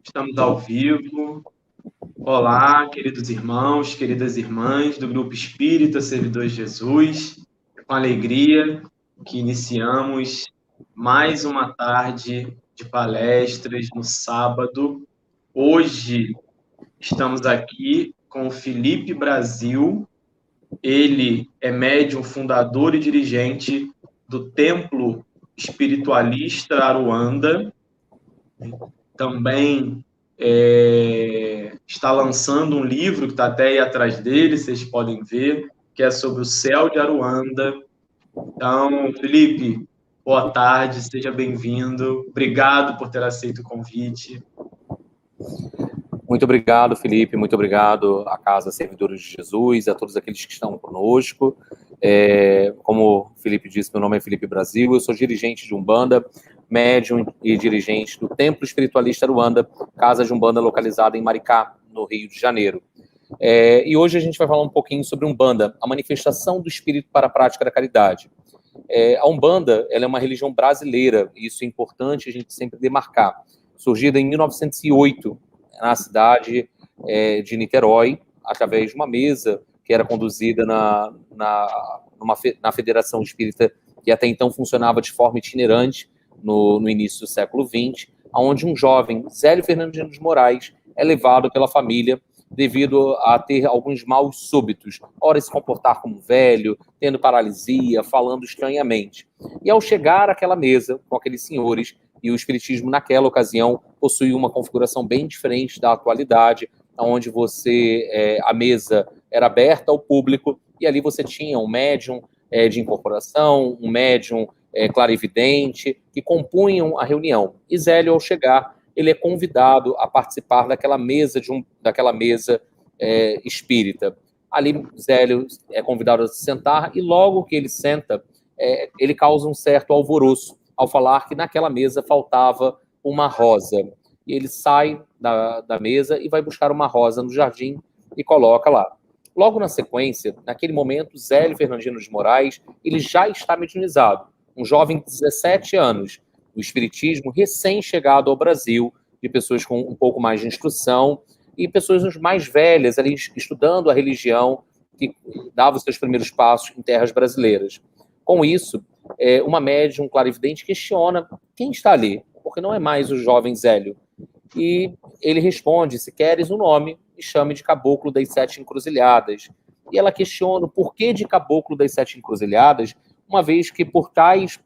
Estamos ao vivo. Olá, queridos irmãos, queridas irmãs do Grupo Espírita Servidor de Jesus. É com alegria que iniciamos mais uma tarde de palestras no sábado. Hoje estamos aqui com o Felipe Brasil. Ele é médium fundador e dirigente do Templo Espiritualista Aruanda. Também está lançando um livro que está até aí atrás dele, vocês podem ver, que é sobre o céu de Aruanda. Então, Felipe, boa tarde, seja bem-vindo. Obrigado por ter aceito o convite. Muito obrigado, Felipe, muito obrigado à Casa Servidores de Jesus, a todos aqueles que estão conosco. Como o Felipe disse, meu nome é Felipe Brasil, eu sou dirigente de Umbanda, médium e dirigente do Templo Espiritualista Aruanda, casa de Umbanda localizada em Maricá, no Rio de Janeiro. E hoje a gente vai falar um pouquinho sobre Umbanda, a manifestação do espírito para a prática da caridade. A Umbanda, ela é uma religião brasileira, e isso é importante a gente sempre demarcar. Surgida em 1908, na cidade de Niterói, através de uma mesa que era conduzida na Federação Espírita, que até então funcionava de forma itinerante no início do século XX, onde um jovem, Zélio Fernandino de Moraes, é levado pela família devido a ter alguns maus súbitos, ora se comportar como velho, tendo paralisia, falando estranhamente. E ao chegar àquela mesa com aqueles senhores, e o espiritismo naquela ocasião possuía uma configuração bem diferente da atualidade, onde a mesa era aberta ao público, e ali você tinha um médium de incorporação, um médium clarividente, que compunham a reunião. E Zélio, ao chegar, ele é convidado a participar daquela mesa, espírita. Ali, Zélio é convidado a se sentar, e logo que ele senta, ele causa um certo alvoroço, ao falar que naquela mesa faltava uma rosa. E ele sai da mesa e vai buscar uma rosa no jardim e coloca lá. Logo na sequência, naquele momento, Zélio Fernandino de Moraes, ele já está mediunizado. Um jovem de 17 anos, o espiritismo recém-chegado ao Brasil, de pessoas com um pouco mais de instrução e pessoas mais velhas, ali estudando a religião, que dava os seus primeiros passos em terras brasileiras. Com isso, uma médium clarividente questiona quem está ali, porque não é mais o jovem Zélio. E ele responde: se queres o nome, me chame de Caboclo das Sete Encruzilhadas. E ela questiona o porquê de Caboclo das Sete Encruzilhadas, uma vez que por trás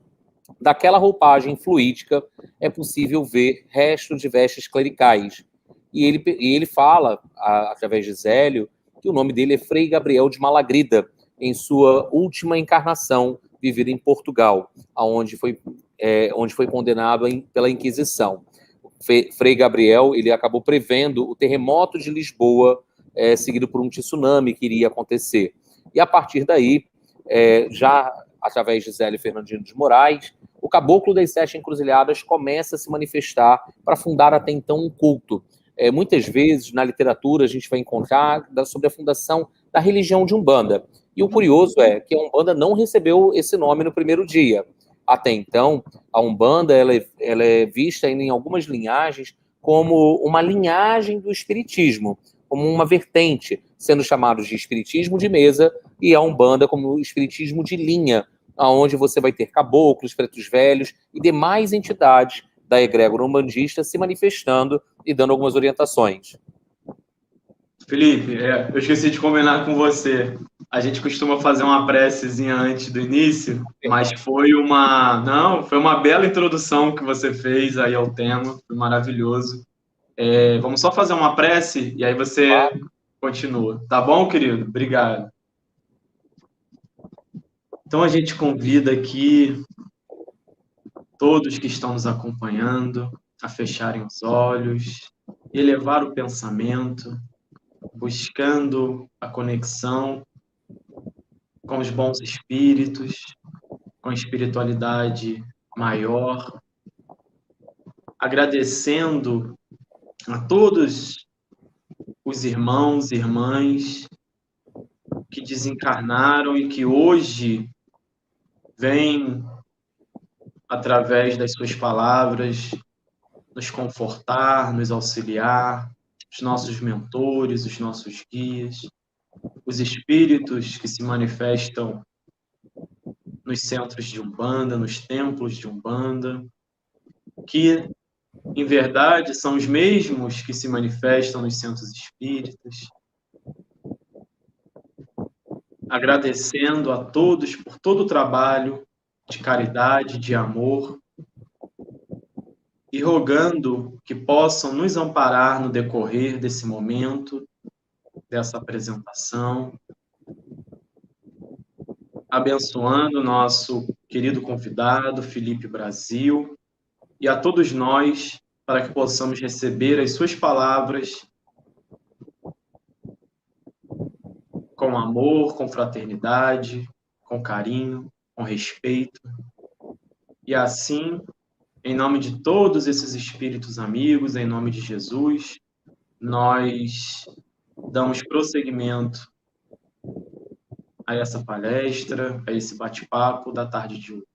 daquela roupagem fluídica é possível ver restos de vestes clericais. E ele fala, através de Zélio, que o nome dele é Frei Gabriel de Malagrida, em sua última encarnação, vivida em Portugal, onde foi condenado pela Inquisição. Frei Gabriel, ele acabou prevendo o terremoto de Lisboa, seguido por um tsunami que iria acontecer. E a partir daí, já através de Zélio Fernandino de Moraes, o Caboclo das Sete Encruzilhadas começa a se manifestar para fundar até então um culto. Muitas vezes, na literatura, a gente vai encontrar sobre a fundação da religião de Umbanda. E o curioso é que a Umbanda não recebeu esse nome no primeiro dia. Até então, a Umbanda ela é vista em algumas linhagens como uma linhagem do espiritismo, como uma vertente, sendo chamados de espiritismo de mesa e a Umbanda como espiritismo de linha, onde você vai ter caboclos, pretos velhos e demais entidades da egrégora umbandista se manifestando e dando algumas orientações. Felipe, eu esqueci de combinar com você. A gente costuma fazer uma precezinha antes do início, mas foi uma bela introdução que você fez aí ao tema, foi maravilhoso. Vamos só fazer uma prece e aí você continua. Tá bom, querido? Obrigado. Então a gente convida aqui todos que estão nos acompanhando a fecharem os olhos, elevar o pensamento, buscando a conexão com os bons espíritos, com a espiritualidade maior, agradecendo a todos os irmãos e irmãs que desencarnaram e que hoje vêm, através das suas palavras, nos confortar, nos auxiliar, os nossos mentores, os nossos guias, os espíritos que se manifestam nos centros de Umbanda, nos templos de Umbanda, que, em verdade, são os mesmos que se manifestam nos centros espíritas. Agradecendo a todos por todo o trabalho de caridade, de amor, e rogando que possam nos amparar no decorrer desse momento, dessa apresentação, abençoando nosso querido convidado, Felipe Brasil, e a todos nós, para que possamos receber as suas palavras com amor, com fraternidade, com carinho, com respeito. E assim, em nome de todos esses espíritos amigos, em nome de Jesus, nós damos prosseguimento a essa palestra, a esse bate-papo da tarde de hoje.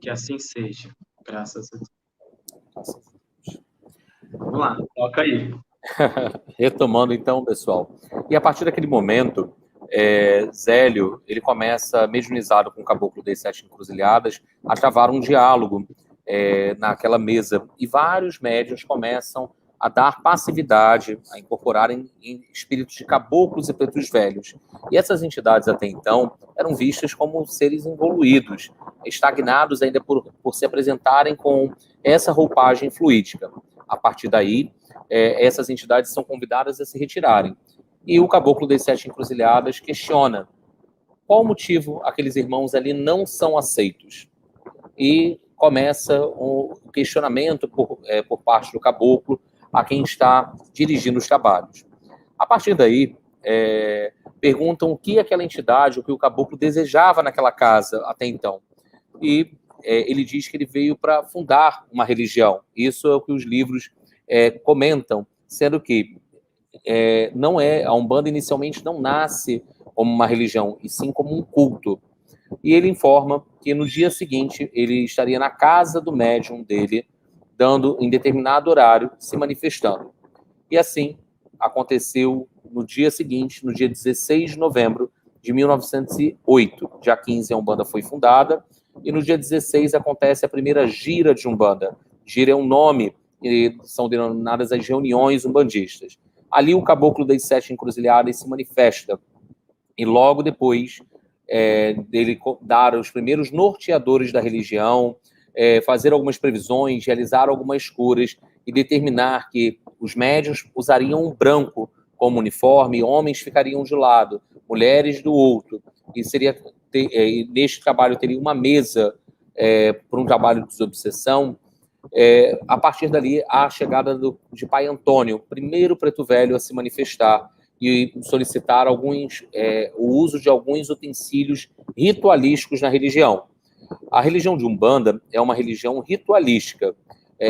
Que assim seja, graças a Deus. Vamos lá, toca aí. Retomando então, pessoal. E a partir daquele momento, Zélio, ele começa, mediunizado com o caboclo das 7 encruzilhadas, a travar um diálogo naquela mesa. E vários médiuns começam a dar passividade, a incorporarem em espíritos de caboclos e pretos velhos. E essas entidades, até então, eram vistas como seres evoluídos, estagnados ainda por se apresentarem com essa roupagem fluídica. A partir daí, essas entidades são convidadas a se retirarem. E o caboclo das 7 encruzilhadas questiona qual o motivo aqueles irmãos ali não são aceitos. E começa o questionamento por parte do caboclo a quem está dirigindo os trabalhos. A partir daí, perguntam o que aquela entidade, o que o caboclo desejava naquela casa até então. E ele diz que ele veio para fundar uma religião. Isso é o que os livros comentam, sendo que a Umbanda inicialmente não nasce como uma religião, e sim como um culto. E ele informa que no dia seguinte ele estaria na casa do médium dele, dando em determinado horário, se manifestando. E assim aconteceu no dia seguinte, no dia 16 de novembro de 1908. Dia 15 a Umbanda foi fundada, e no dia 16 acontece a primeira gira de Umbanda. Gira é um nome, e são denominadas as reuniões umbandistas. Ali o caboclo das 7 encruzilhadas se manifesta, e logo depois dele dar os primeiros norteadores da religião, fazer algumas previsões, realizar algumas curas e determinar que os médiuns usariam um branco como uniforme, homens ficariam de um lado, mulheres do outro, e neste trabalho teria uma mesa para um trabalho de desobsessão. A partir dali, a chegada de Pai Antônio, primeiro preto velho a se manifestar e solicitar o uso de alguns utensílios ritualísticos na religião. A religião de Umbanda é uma religião ritualística.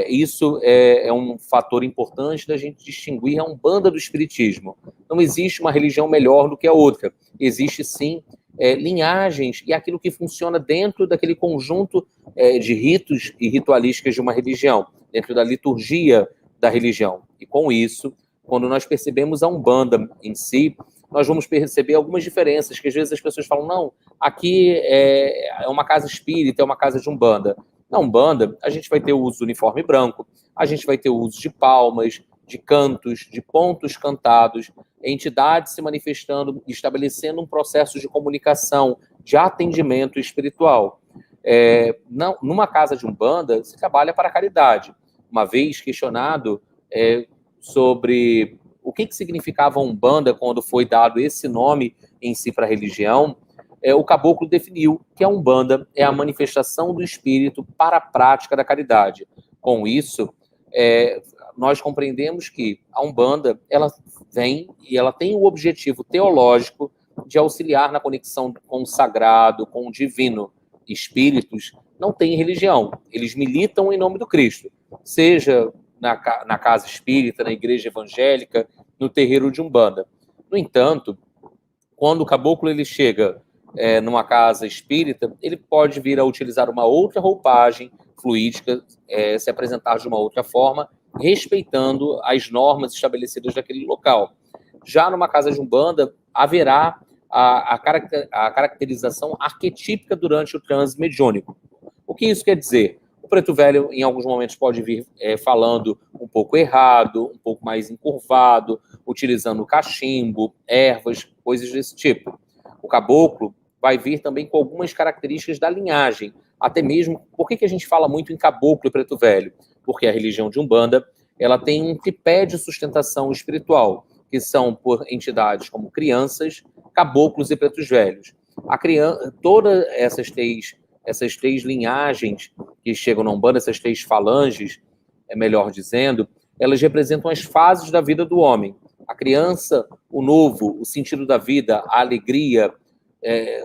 Isso é um fator importante da gente distinguir a Umbanda do Espiritismo. Não existe uma religião melhor do que a outra. Existe, sim, linhagens e aquilo que funciona dentro daquele conjunto de ritos e ritualísticas de uma religião, dentro da liturgia da religião. E com isso, quando nós percebemos a Umbanda em si, nós vamos perceber algumas diferenças, que às vezes as pessoas falam, não, aqui é uma casa espírita, é uma casa de Umbanda. Na Umbanda, a gente vai ter o uso do uniforme branco, a gente vai ter o uso de palmas, de cantos, de pontos cantados, entidades se manifestando, estabelecendo um processo de comunicação, de atendimento espiritual. Numa casa de Umbanda, se trabalha para a caridade. Uma vez questionado sobre o que significava Umbanda quando foi dado esse nome em si para a religião, o caboclo definiu que a Umbanda é a manifestação do espírito para a prática da caridade. Com isso, nós compreendemos que a Umbanda ela vem e ela tem o objetivo teológico de auxiliar na conexão com o sagrado, com o divino. Espíritos não têm religião, eles militam em nome do Cristo, seja na casa espírita, na igreja evangélica, no terreiro de Umbanda. No entanto, quando o caboclo ele chega numa casa espírita, ele pode vir a utilizar uma outra roupagem, fluídica se apresentar de uma outra forma, respeitando as normas estabelecidas daquele local. Já numa casa de Umbanda, haverá a caracterização arquetípica durante o transe mediúnico. O que isso quer dizer? O preto velho, em alguns momentos, pode vir falando um pouco errado, um pouco mais encurvado, utilizando cachimbo, ervas, coisas desse tipo. O caboclo vai vir também com algumas características da linhagem. Até mesmo, por que a gente fala muito em caboclo e preto velho? Porque a religião de Umbanda, ela tem um tripé de sustentação espiritual, que são por entidades como crianças, caboclos e pretos velhos. Todas essas três linhagens que chegam na Umbanda, essas três falanges, melhor dizendo, elas representam as fases da vida do homem. A criança, o novo, o sentido da vida, a alegria,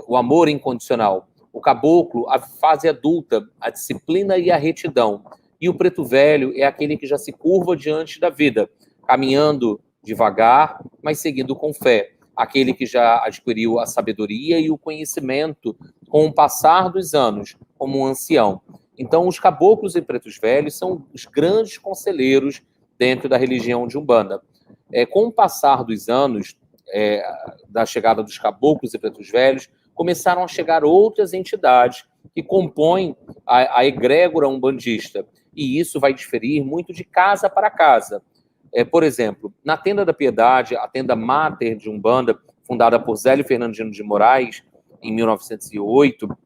o amor incondicional. O caboclo, a fase adulta, a disciplina e a retidão. E o preto velho é aquele que já se curva diante da vida, caminhando devagar, mas seguindo com fé. Aquele que já adquiriu a sabedoria e o conhecimento com o passar dos anos, como um ancião. Então, os caboclos e pretos velhos são os grandes conselheiros dentro da religião de Umbanda. Com o passar dos anos, da chegada dos caboclos e pretos velhos, começaram a chegar outras entidades que compõem a egrégora umbandista. E isso vai diferir muito de casa para casa. Por exemplo, na Tenda da Piedade, a tenda máter de Umbanda, fundada por Zélio Fernandino de Moraes, em 1908,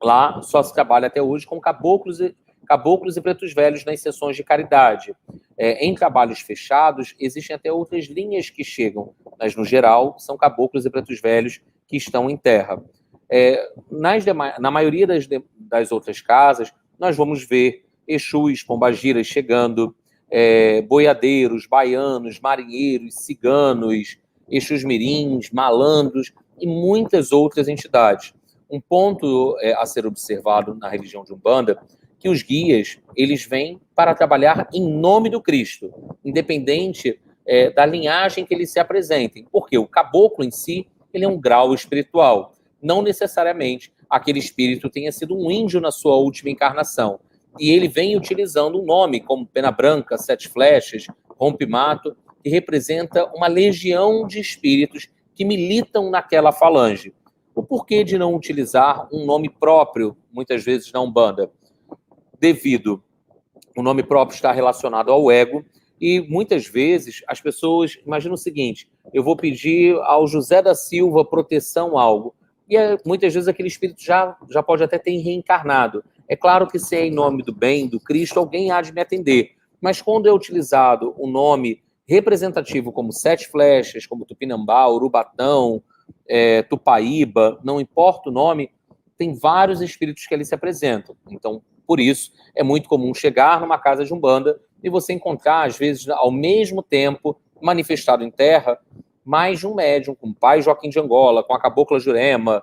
lá só se trabalha até hoje com caboclos e pretos velhos nas sessões de caridade. Em trabalhos fechados, existem até outras linhas que chegam, mas, no geral, são caboclos e pretos velhos que estão em terra. Na maioria das outras casas, nós vamos ver Exus, pombagiras chegando, boiadeiros, baianos, marinheiros, ciganos, Exus mirins, malandros e muitas outras entidades. Um ponto a ser observado na religião de Umbanda, que os guias, eles vêm para trabalhar em nome do Cristo, independente da linhagem que eles se apresentem, porque o caboclo em si, ele é um grau espiritual, não necessariamente aquele espírito tenha sido um índio na sua última encarnação, e ele vem utilizando um nome como Pena Branca, Sete Flechas, Rompe-Mato, que representa uma legião de espíritos que militam naquela falange. O porquê de não utilizar um nome próprio, muitas vezes na Umbanda? Devido o nome próprio está relacionado ao ego, e muitas vezes as pessoas imaginam o seguinte: eu vou pedir ao José da Silva proteção algo, e muitas vezes aquele espírito já pode até ter reencarnado. É claro que se é em nome do bem, do Cristo, alguém há de me atender, mas quando é utilizado um nome representativo como Sete Flechas, como Tupinambá, Urubatão, Tupaíba, não importa o nome, tem vários espíritos que ali se apresentam. Então, por isso, é muito comum chegar numa casa de Umbanda e você encontrar, às vezes, ao mesmo tempo, manifestado em terra, mais de um médium, com o pai Joaquim de Angola, com a cabocla Jurema,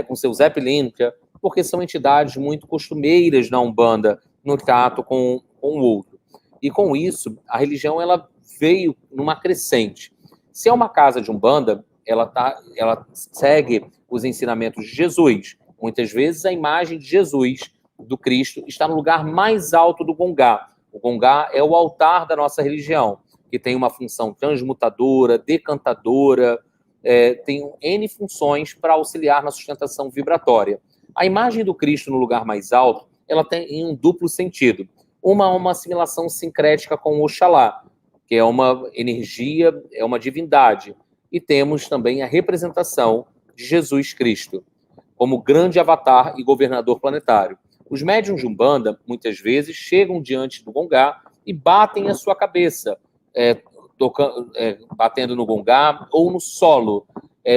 com seu Zé Pilintra, porque são entidades muito costumeiras na Umbanda, no trato com o outro. E com isso, a religião ela veio numa crescente. Se é uma casa de Umbanda, ela segue os ensinamentos de Jesus. Muitas vezes a imagem de Jesus, do Cristo, está no lugar mais alto do Gongá. O Gongá é o altar da nossa religião, que tem uma função transmutadora, decantadora, tem N funções para auxiliar na sustentação vibratória. A imagem do Cristo no lugar mais alto, ela tem um duplo sentido. Uma assimilação sincrética com o Oxalá, que é uma energia, é uma divindade. E temos também a representação de Jesus Cristo, como grande avatar e governador planetário. Os médiuns de Umbanda, muitas vezes, chegam diante do Gongá e batem a sua cabeça, batendo no Gongá ou no solo,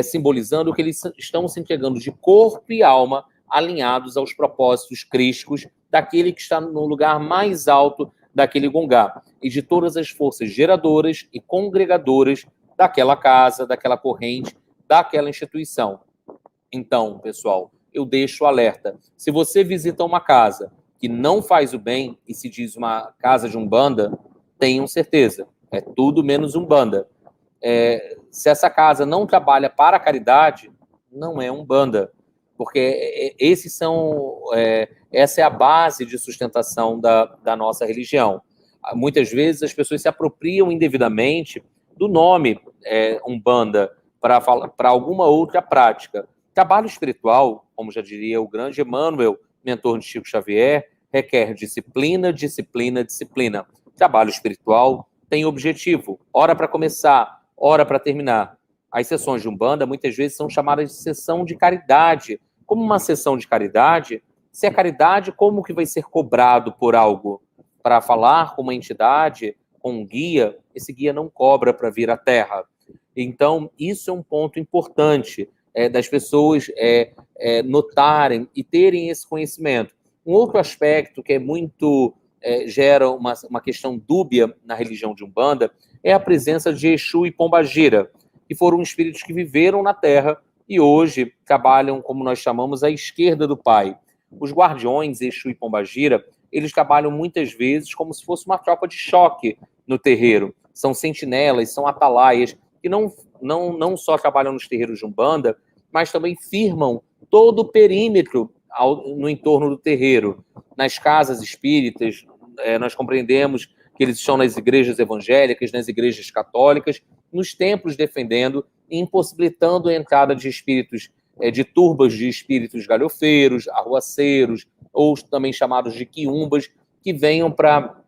simbolizando que eles estão se entregando de corpo e alma, alinhados aos propósitos crísticos daquele que está no lugar mais alto daquele Gongá, e de todas as forças geradoras e congregadoras daquela casa, daquela corrente, daquela instituição. Então, pessoal, eu deixo o alerta. Se você visita uma casa que não faz o bem e se diz uma casa de Umbanda, tenham certeza, é tudo menos Umbanda. Se essa casa não trabalha para a caridade, não é Umbanda, porque esses são Essa é a base de sustentação da nossa religião. Muitas vezes as pessoas se apropriam indevidamente do nome Umbanda para alguma outra prática. Trabalho espiritual, como já diria o grande Emmanuel, mentor de Chico Xavier, requer disciplina, disciplina, disciplina. Trabalho espiritual tem objetivo, hora para começar, hora para terminar. As sessões de Umbanda muitas vezes são chamadas de sessão de caridade. Como uma sessão de caridade, se é caridade, como que vai ser cobrado por algo? Para falar com uma entidade, com um guia, esse guia não cobra para vir à Terra. Então, isso é um ponto importante das pessoas notarem e terem esse conhecimento. Um outro aspecto que é muito gera uma questão dúbia na religião de Umbanda é a presença de Exu e Pombagira, que foram espíritos que viveram na Terra e hoje trabalham, como nós chamamos, à esquerda do Pai. Os guardiões, Exu e Pombagira, eles trabalham muitas vezes como se fosse uma tropa de choque no terreiro. São sentinelas, são atalaias, que não só trabalham nos terreiros de Umbanda, mas também firmam todo o perímetro no entorno do terreiro. Nas casas espíritas, nós compreendemos que eles estão nas igrejas evangélicas, nas igrejas católicas, nos templos defendendo e impossibilitando a entrada de espíritos, de turbas de espíritos galhofeiros, arruaceiros, ou também chamados de quiumbas, que venham para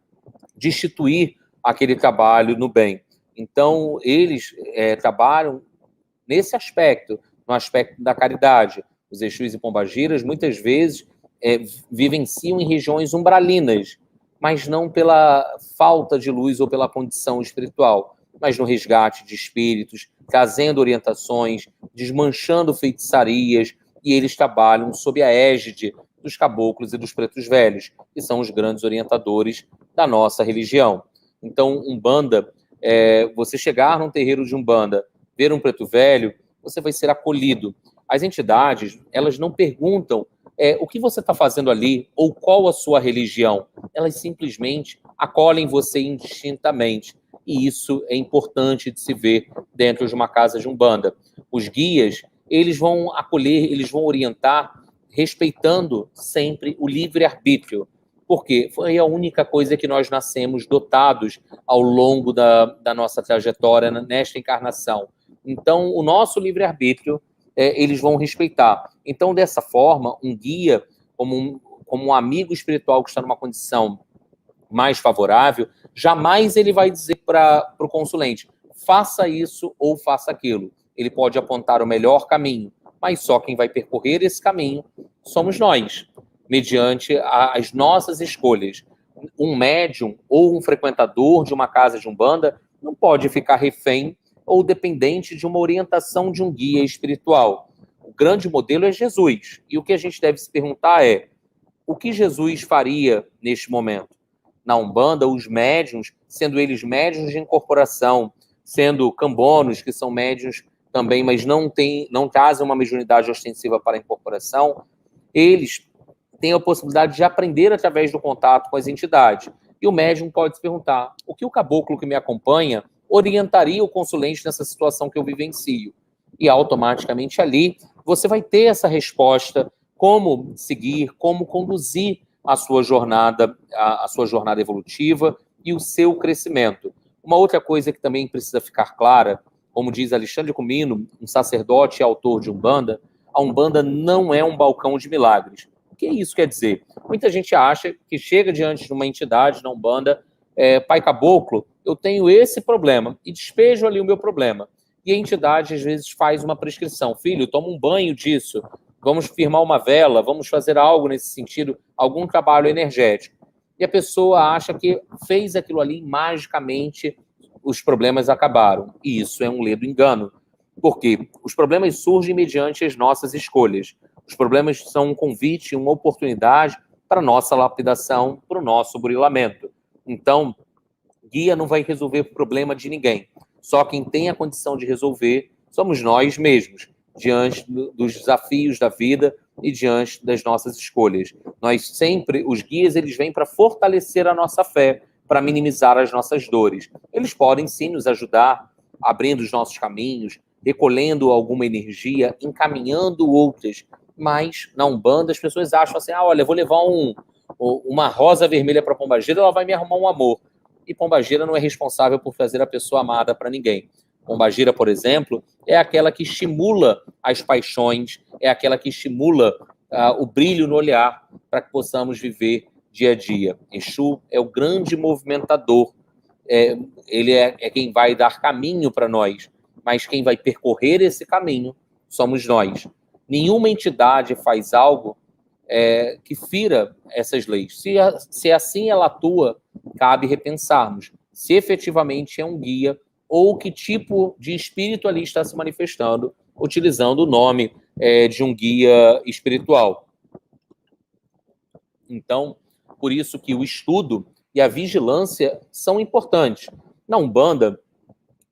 destituir aquele trabalho no bem. Então, eles trabalham nesse aspecto, no aspecto da caridade. Os Exus e Pombagiras, muitas vezes, vivenciam em regiões umbralinas, mas não pela falta de luz ou pela condição espiritual, mas no resgate de espíritos, trazendo orientações, desmanchando feitiçarias, e eles trabalham sob a égide dos caboclos e dos pretos velhos, que são os grandes orientadores da nossa religião. Então, Umbanda, você chegar num terreiro de Umbanda, ver um preto velho, você vai ser acolhido. As entidades, elas não perguntam o que você está fazendo ali ou qual a sua religião. Elas simplesmente acolhem você indistintamente. E isso é importante de se ver dentro de uma casa de Umbanda. Os guias, eles vão acolher, eles vão orientar, respeitando sempre o livre-arbítrio. Porque foi a única coisa que nós nascemos dotados ao longo da nossa trajetória nesta encarnação. Então, o nosso livre-arbítrio, eles vão respeitar. Então, dessa forma, um guia, como um amigo espiritual que está numa condição mais favorável, jamais ele vai dizer para o consulente, faça isso ou faça aquilo. Ele pode apontar o melhor caminho, mas só quem vai percorrer esse caminho somos nós, mediante as nossas escolhas. Um médium ou um frequentador de uma casa de Umbanda não pode ficar refém ou dependente de uma orientação de um guia espiritual. O grande modelo é Jesus. E o que a gente deve se perguntar é, o que Jesus faria neste momento? Na Umbanda, os médiuns, sendo eles médiuns de incorporação, sendo cambonos, que são médiuns também, mas não trazem uma mediunidade ostensiva para a incorporação, eles têm a possibilidade de aprender através do contato com as entidades. E o médium pode se perguntar, o que o caboclo que me acompanha orientaria o consulente nessa situação que eu vivencio? E automaticamente ali você vai ter essa resposta, como seguir, como conduzir a sua jornada evolutiva e o seu crescimento. Uma outra coisa que também precisa ficar clara, como diz Alexandre Comino, um sacerdote e autor de Umbanda, a Umbanda não é um balcão de milagres. O que isso quer dizer? Muita gente acha que chega diante de uma entidade na Umbanda, pai caboclo, eu tenho esse problema, e despejo ali o meu problema. E a entidade, às vezes, faz uma prescrição. Filho, toma um banho disso, vamos firmar uma vela, vamos fazer algo nesse sentido, algum trabalho energético. E a pessoa acha que fez aquilo ali magicamente, os problemas acabaram. E isso é um ledo engano. Porque os problemas surgem mediante as nossas escolhas. Os problemas são um convite, uma oportunidade para a nossa lapidação, para o nosso burilamento. Então, guia não vai resolver o problema de ninguém. Só quem tem a condição de resolver somos nós mesmos, diante dos desafios da vida e diante das nossas escolhas. Nós sempre, os guias, eles vêm para fortalecer a nossa fé, para minimizar as nossas dores. Eles podem sim nos ajudar, abrindo os nossos caminhos, recolhendo alguma energia, encaminhando outras, Mas na Umbanda as pessoas acham assim, olha, eu vou levar uma rosa vermelha para Pombagira, ela vai me arrumar um amor. E Pombagira não é responsável por fazer a pessoa amada para ninguém. Pombagira, por exemplo, é aquela que estimula as paixões, é aquela que estimula o brilho no olhar para que possamos viver dia a dia. Exu é o grande movimentador, ele é quem vai dar caminho para nós, mas quem vai percorrer esse caminho somos nós. Nenhuma entidade faz algo que fira essas leis. Se assim ela atua, cabe repensarmos se efetivamente é um guia ou que tipo de espírito ali está se manifestando, utilizando o nome de um guia espiritual. Então, por isso que o estudo e a vigilância são importantes. Na Umbanda,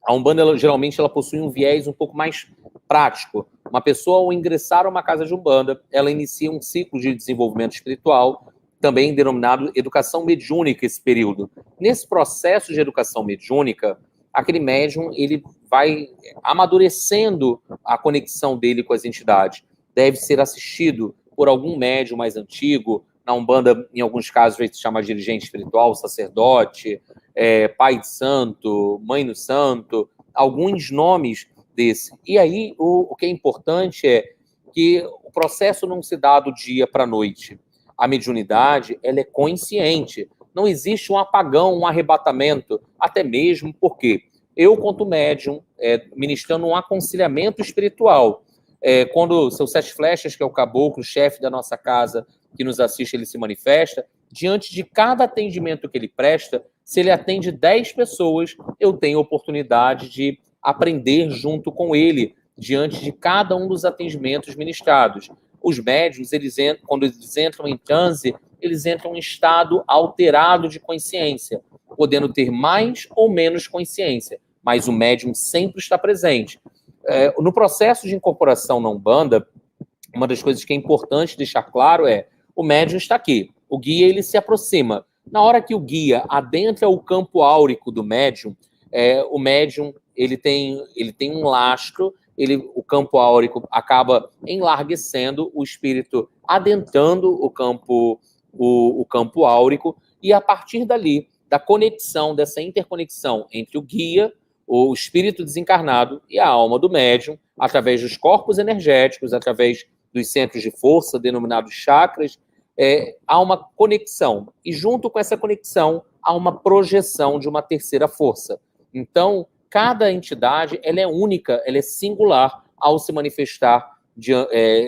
a Umbanda geralmente ela possui um viés um pouco mais prático. Uma pessoa, ao ingressar a uma casa de Umbanda, ela inicia um ciclo de desenvolvimento espiritual, também denominado educação mediúnica, esse período. Nesse processo de educação mediúnica, aquele médium ele vai amadurecendo a conexão dele com as entidades. Deve ser assistido por algum médium mais antigo. Na Umbanda, em alguns casos, vai se chamar dirigente espiritual, sacerdote, pai de santo, mãe do santo, alguns nomes desse. E aí, o que é importante é que o processo não se dá do dia para a noite. A mediunidade, ela é consciente. Não existe um apagão, um arrebatamento, até mesmo porque eu, quanto médium, ministrando um aconselhamento espiritual, quando o seu Sete Flechas, que é o caboclo, chefe da nossa casa, que nos assiste, ele se manifesta, diante de cada atendimento que ele presta, se ele atende 10 pessoas, eu tenho oportunidade de aprender junto com ele, diante de cada um dos atendimentos ministrados. Os médiuns, quando eles entram em transe, eles entram em estado alterado de consciência, podendo ter mais ou menos consciência, mas o médium sempre está presente. No processo de incorporação na Umbanda, uma das coisas que é importante deixar claro o médium está aqui, o guia ele se aproxima. Na hora que o guia adentra o campo áurico do médium, o médium ele tem um lastro, o campo áurico acaba enlarguecendo, o espírito adentrando o campo áurico, e a partir dali, da conexão, dessa interconexão entre o guia, o espírito desencarnado e a alma do médium, através dos corpos energéticos, através dos centros de força, denominados chakras, há uma conexão. E junto com essa conexão, há uma projeção de uma terceira força. Então, cada entidade ela é única, ela é singular ao se manifestar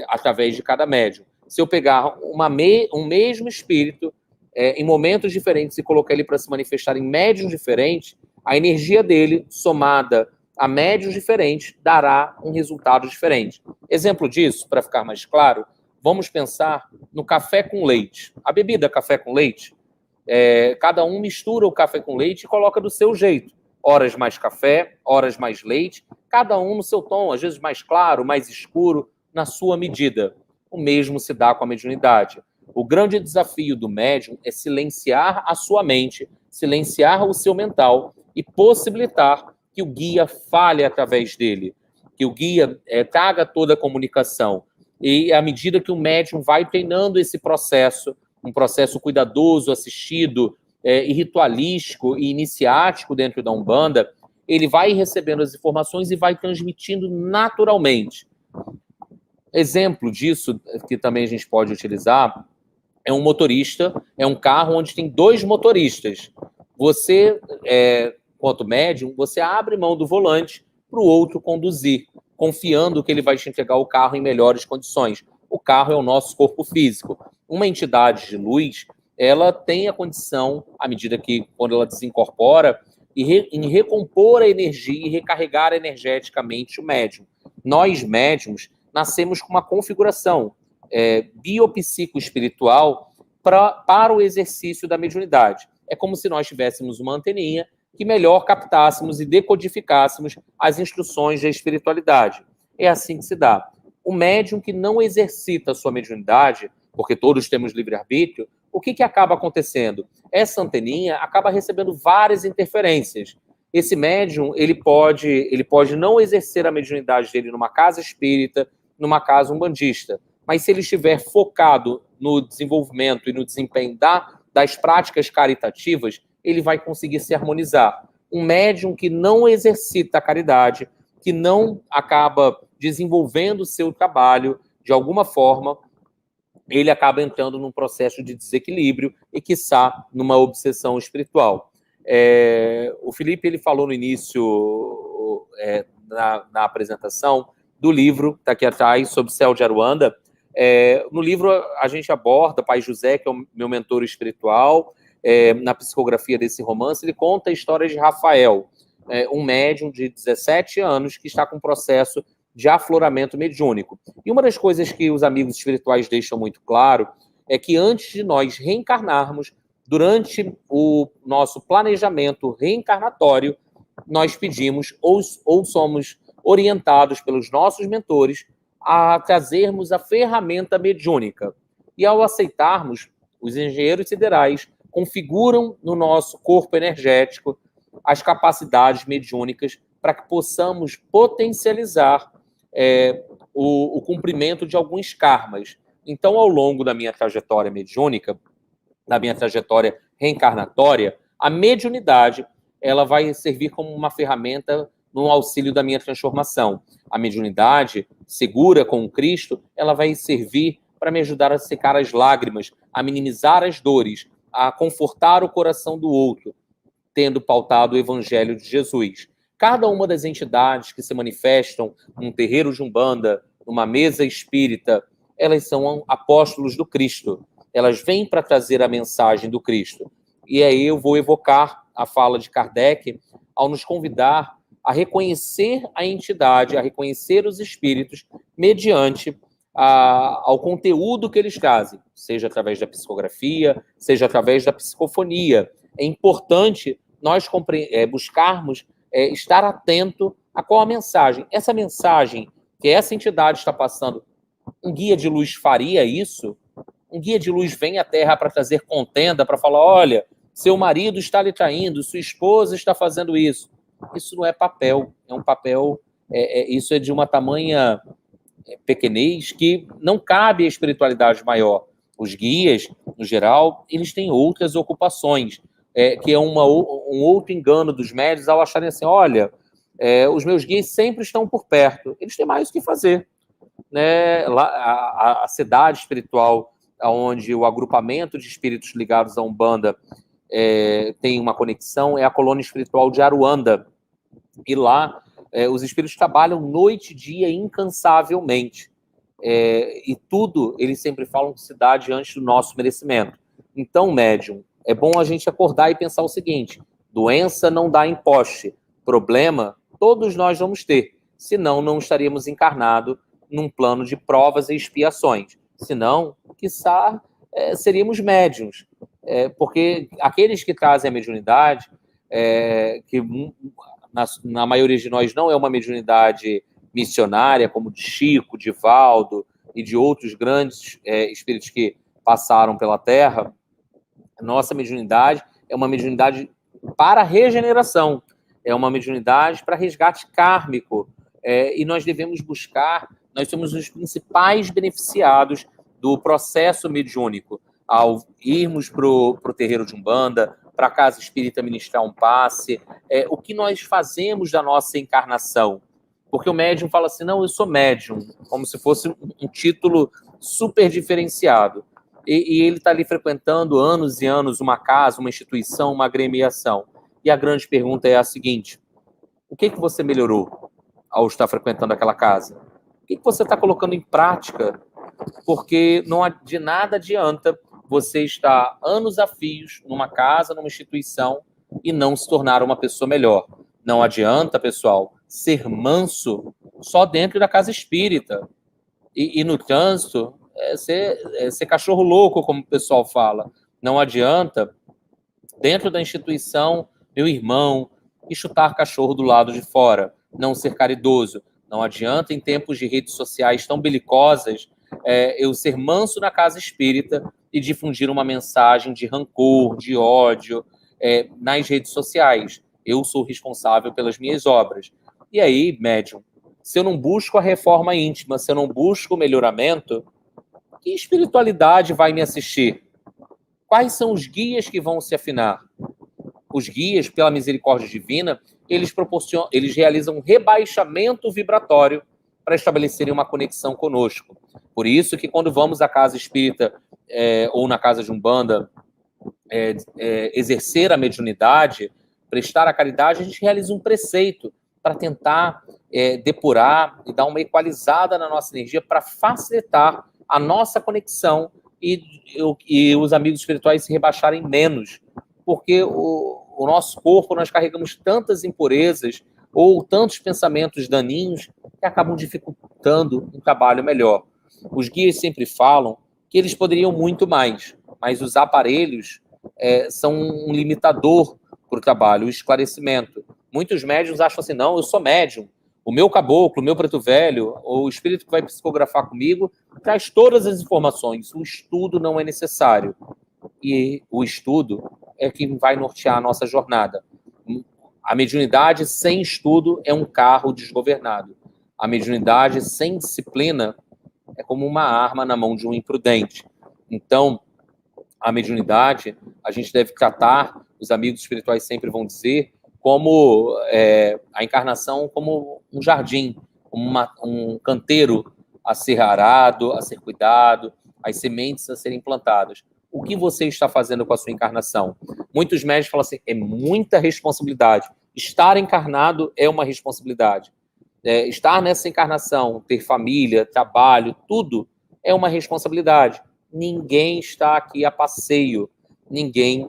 através de cada médium. Se eu pegar um mesmo espírito em momentos diferentes e colocar ele para se manifestar em médiums diferentes, a energia dele, somada a médios diferentes, dará um resultado diferente. Exemplo disso, para ficar mais claro, vamos pensar no café com leite. A bebida café com leite, cada um mistura o café com leite e coloca do seu jeito. Horas mais café, horas mais leite, cada um no seu tom, às vezes mais claro, mais escuro, na sua medida. O mesmo se dá com a mediunidade. O grande desafio do médium é silenciar a sua mente, silenciar o seu mental e possibilitar que o guia fale através dele, que o guia traga toda a comunicação. E à medida que o médium vai treinando esse processo, um processo cuidadoso, assistido, e ritualístico e iniciático dentro da Umbanda, ele vai recebendo as informações e vai transmitindo naturalmente. Exemplo disso, que também a gente pode utilizar, é um motorista, é um carro onde tem 2 motoristas. Você, quanto médium, você abre mão do volante para o outro conduzir, confiando que ele vai te entregar o carro em melhores condições. O carro é o nosso corpo físico. Uma entidade de luz, ela tem a condição, à medida que, quando ela desincorpora, em recompor a energia e recarregar energeticamente o médium. Nós, médiums, nascemos com uma configuração biopsico-espiritual para o exercício da mediunidade. É como se nós tivéssemos uma anteninha que melhor captássemos e decodificássemos as instruções da espiritualidade. É assim que se dá. O médium que não exercita a sua mediunidade, porque todos temos livre-arbítrio, o que acaba acontecendo? Essa anteninha acaba recebendo várias interferências. Esse médium, ele pode não exercer a mediunidade dele numa casa espírita, numa casa umbandista, mas se ele estiver focado no desenvolvimento e no desempenho das práticas caritativas, ele vai conseguir se harmonizar. Um médium que não exercita a caridade, que não acaba desenvolvendo o seu trabalho de alguma forma, ele acaba entrando num processo de desequilíbrio e, quiçá, numa obsessão espiritual. O Felipe ele falou no início, na apresentação, do livro, está aqui atrás, sobre Céu de Aruanda. No livro, a gente aborda Pai José, que é o meu mentor espiritual. Na psicografia desse romance, ele conta a história de Rafael, um médium de 17 anos que está com um processo de afloramento mediúnico. E uma das coisas que os amigos espirituais deixam muito claro é que antes de nós reencarnarmos, durante o nosso planejamento reencarnatório, nós pedimos ou somos orientados pelos nossos mentores a trazermos a ferramenta mediúnica. E ao aceitarmos, os engenheiros siderais configuram no nosso corpo energético as capacidades mediúnicas para que possamos potencializar o cumprimento de alguns karmas. Então, ao longo da minha trajetória mediúnica, da minha trajetória reencarnatória, a mediunidade ela vai servir como uma ferramenta no auxílio da minha transformação. A mediunidade, segura com o Cristo, ela vai servir para me ajudar a secar as lágrimas, a minimizar as dores, a confortar o coração do outro, tendo pautado o Evangelho de Jesus. Cada uma das entidades que se manifestam num terreiro de Umbanda, numa mesa espírita, elas são apóstolos do Cristo. Elas vêm para trazer a mensagem do Cristo. E aí eu vou evocar a fala de Kardec ao nos convidar a reconhecer a entidade, a reconhecer os espíritos mediante ao conteúdo que eles trazem, seja através da psicografia, seja através da psicofonia. É importante nós buscarmos estar atento a qual a mensagem. Essa mensagem que essa entidade está passando, um guia de luz faria isso? Um guia de luz vem à Terra para trazer contenda, para falar, olha, seu marido está lhe traindo, sua esposa está fazendo isso. Isso não é papel, é um papel, isso é de uma tamanha pequenez que não cabe à espiritualidade maior. Os guias, no geral, eles têm outras ocupações, que é um outro engano dos médios ao acharem assim, olha, os meus guias sempre estão por perto. Eles têm mais o que fazer. Né? Lá, a cidade espiritual, onde o agrupamento de espíritos ligados à Umbanda tem uma conexão, é a colônia espiritual de Aruanda. E lá, os espíritos trabalham noite e dia incansavelmente. E tudo, eles sempre falam que se dá diante do nosso merecimento. Então, médium, é bom a gente acordar e pensar o seguinte, doença não dá em poste, problema todos nós vamos ter, senão não estaríamos encarnados num plano de provas e expiações. Senão, quiçá, seríamos médiuns. Porque aqueles que trazem a mediunidade, que na maioria de nós não é uma mediunidade missionária, como de Chico, de Valdo e de outros grandes espíritos que passaram pela Terra, nossa mediunidade é uma mediunidade para regeneração, é uma mediunidade para resgate kármico, e nós devemos buscar, nós somos os principais beneficiados do processo mediúnico, ao irmos para o terreiro de Umbanda, para a casa espírita ministrar um passe, o que nós fazemos da nossa encarnação. Porque o médium fala assim, não, eu sou médium, como se fosse um título super diferenciado. E ele está ali frequentando anos e anos uma casa, uma instituição, uma agremiação. E a grande pergunta é a seguinte, o que você melhorou ao estar frequentando aquela casa? O que você está colocando em prática? Porque de nada adianta você estar anos a fios numa casa, numa instituição e não se tornar uma pessoa melhor. Não adianta, pessoal, ser manso só dentro da casa espírita. E no trânsito, ser cachorro louco, como o pessoal fala. Não adianta, dentro da instituição, meu irmão, e chutar cachorro do lado de fora. Não ser caridoso. Não adianta, em tempos de redes sociais tão belicosas, eu ser manso na casa espírita e difundir uma mensagem de rancor, de ódio nas redes sociais. Eu sou responsável pelas minhas obras. E aí, médium, se eu não busco a reforma íntima, se eu não busco o melhoramento, Que espiritualidade vai me assistir? Quais são os guias que vão se afinar? Os guias, pela misericórdia divina, eles realizam um rebaixamento vibratório para estabelecerem uma conexão conosco. Por isso que quando vamos à casa espírita ou na casa de Umbanda exercer a mediunidade, prestar a caridade, a gente realiza um preceito para tentar depurar e dar uma equalizada na nossa energia para facilitar a nossa conexão e os amigos espirituais se rebaixarem menos, porque o nosso corpo, nós carregamos tantas impurezas ou tantos pensamentos daninhos que acabam dificultando um trabalho melhor. Os guias sempre falam que eles poderiam muito mais, mas os aparelhos são um limitador para o trabalho, o esclarecimento. Muitos médiuns acham assim, não, eu sou médium, o meu caboclo, o meu preto velho, ou o espírito que vai psicografar comigo, traz todas as informações. O estudo não é necessário. E o estudo é que vai nortear a nossa jornada. A mediunidade sem estudo é um carro desgovernado. A mediunidade sem disciplina é como uma arma na mão de um imprudente. Então, a mediunidade, a gente deve tratar, os amigos espirituais sempre vão dizer, como a encarnação como um jardim, um canteiro a ser arado, a ser cuidado, as sementes a serem plantadas. O que você está fazendo com a sua encarnação? Muitos médicos falam assim, é muita responsabilidade. Estar encarnado é uma responsabilidade. Estar nessa encarnação, ter família, trabalho, tudo é uma responsabilidade. Ninguém está aqui a passeio. Ninguém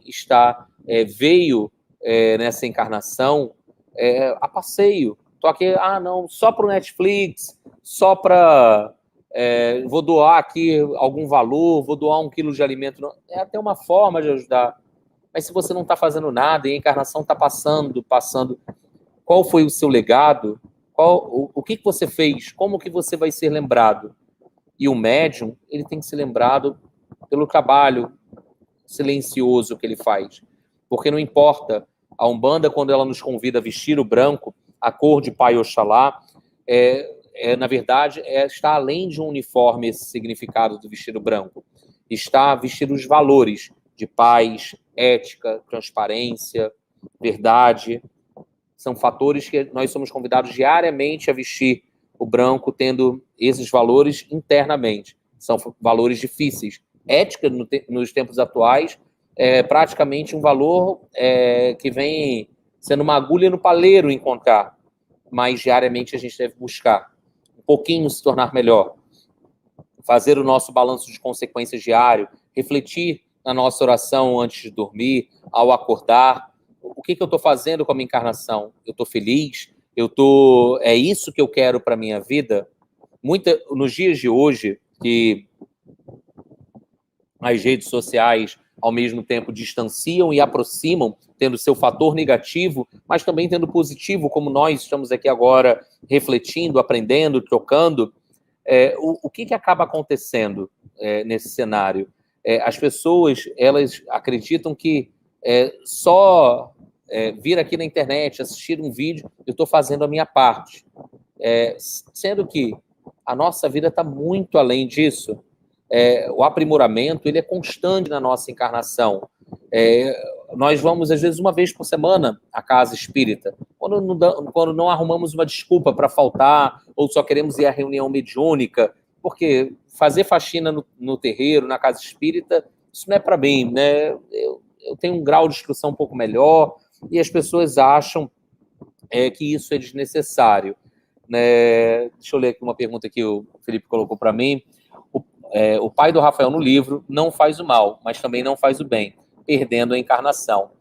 veio nessa encarnação a passeio. Estou aqui, não, só para o Netflix, só para... vou doar aqui algum valor, vou doar 1 quilo de alimento. É até uma forma de ajudar. Mas se você não está fazendo nada e a encarnação está passando, qual foi o seu legado? O que você fez? Como que você vai ser lembrado? E o médium, ele tem que ser lembrado pelo trabalho silencioso que ele faz. Porque não importa, a Umbanda, quando ela nos convida a vestir o branco, a cor de Pai Oxalá, na verdade, está além de um uniforme esse significado do vestido branco. Está a vestir os valores de paz, ética, transparência, verdade. São fatores que nós somos convidados diariamente a vestir o branco, tendo esses valores internamente. São valores difíceis. Ética, nos tempos atuais, é praticamente um valor que vem sendo uma agulha no palheiro encontrar. Mas diariamente a gente deve buscar um pouquinho se tornar melhor, fazer o nosso balanço de consequências diário, refletir na nossa oração antes de dormir, ao acordar. O que eu estou fazendo com a minha encarnação? Eu estou feliz? É isso que eu quero para a minha vida? Nos dias de hoje, que as redes sociais, ao mesmo tempo, distanciam e aproximam, tendo seu fator negativo, mas também tendo positivo, como nós estamos aqui agora refletindo, aprendendo, trocando. O que acaba acontecendo nesse cenário? As pessoas, elas acreditam que só vir aqui na internet, assistir um vídeo, eu estou fazendo a minha parte. Sendo que a nossa vida está muito além disso. O aprimoramento, ele é constante na nossa encarnação. Nós vamos, às vezes, 1 vez por semana à casa espírita, quando não arrumamos uma desculpa para faltar, ou só queremos ir à reunião mediúnica, porque fazer faxina no terreiro, na casa espírita, isso não é para mim, né? Eu tenho um grau de instrução um pouco melhor, e as pessoas acham que isso é desnecessário. Né? Deixa eu ler aqui uma pergunta que o Felipe colocou para mim. O pai do Rafael no livro não faz o mal, mas também não faz o bem, perdendo a encarnação.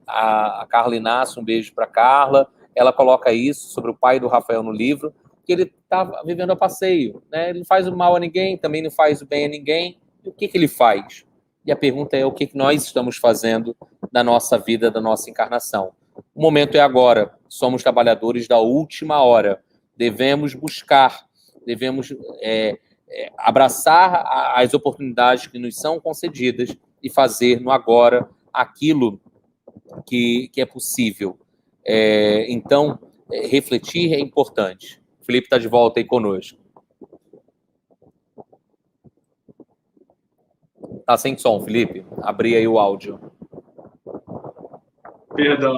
A Carla Inácio, um beijo para Carla, ela coloca isso sobre o pai do Rafael no livro, que ele está vivendo a passeio, né? Ele não faz o mal a ninguém, também não faz o bem a ninguém. E o que ele faz? E a pergunta é o que nós estamos fazendo na nossa vida, da nossa encarnação. O momento é agora, somos trabalhadores da última hora, devemos buscar, devemos abraçar as oportunidades que nos são concedidas e fazer no agora aquilo que é possível. Então, refletir é importante. O Felipe está de volta aí conosco. Tá sem som, Felipe. Abri aí o áudio. Perdão.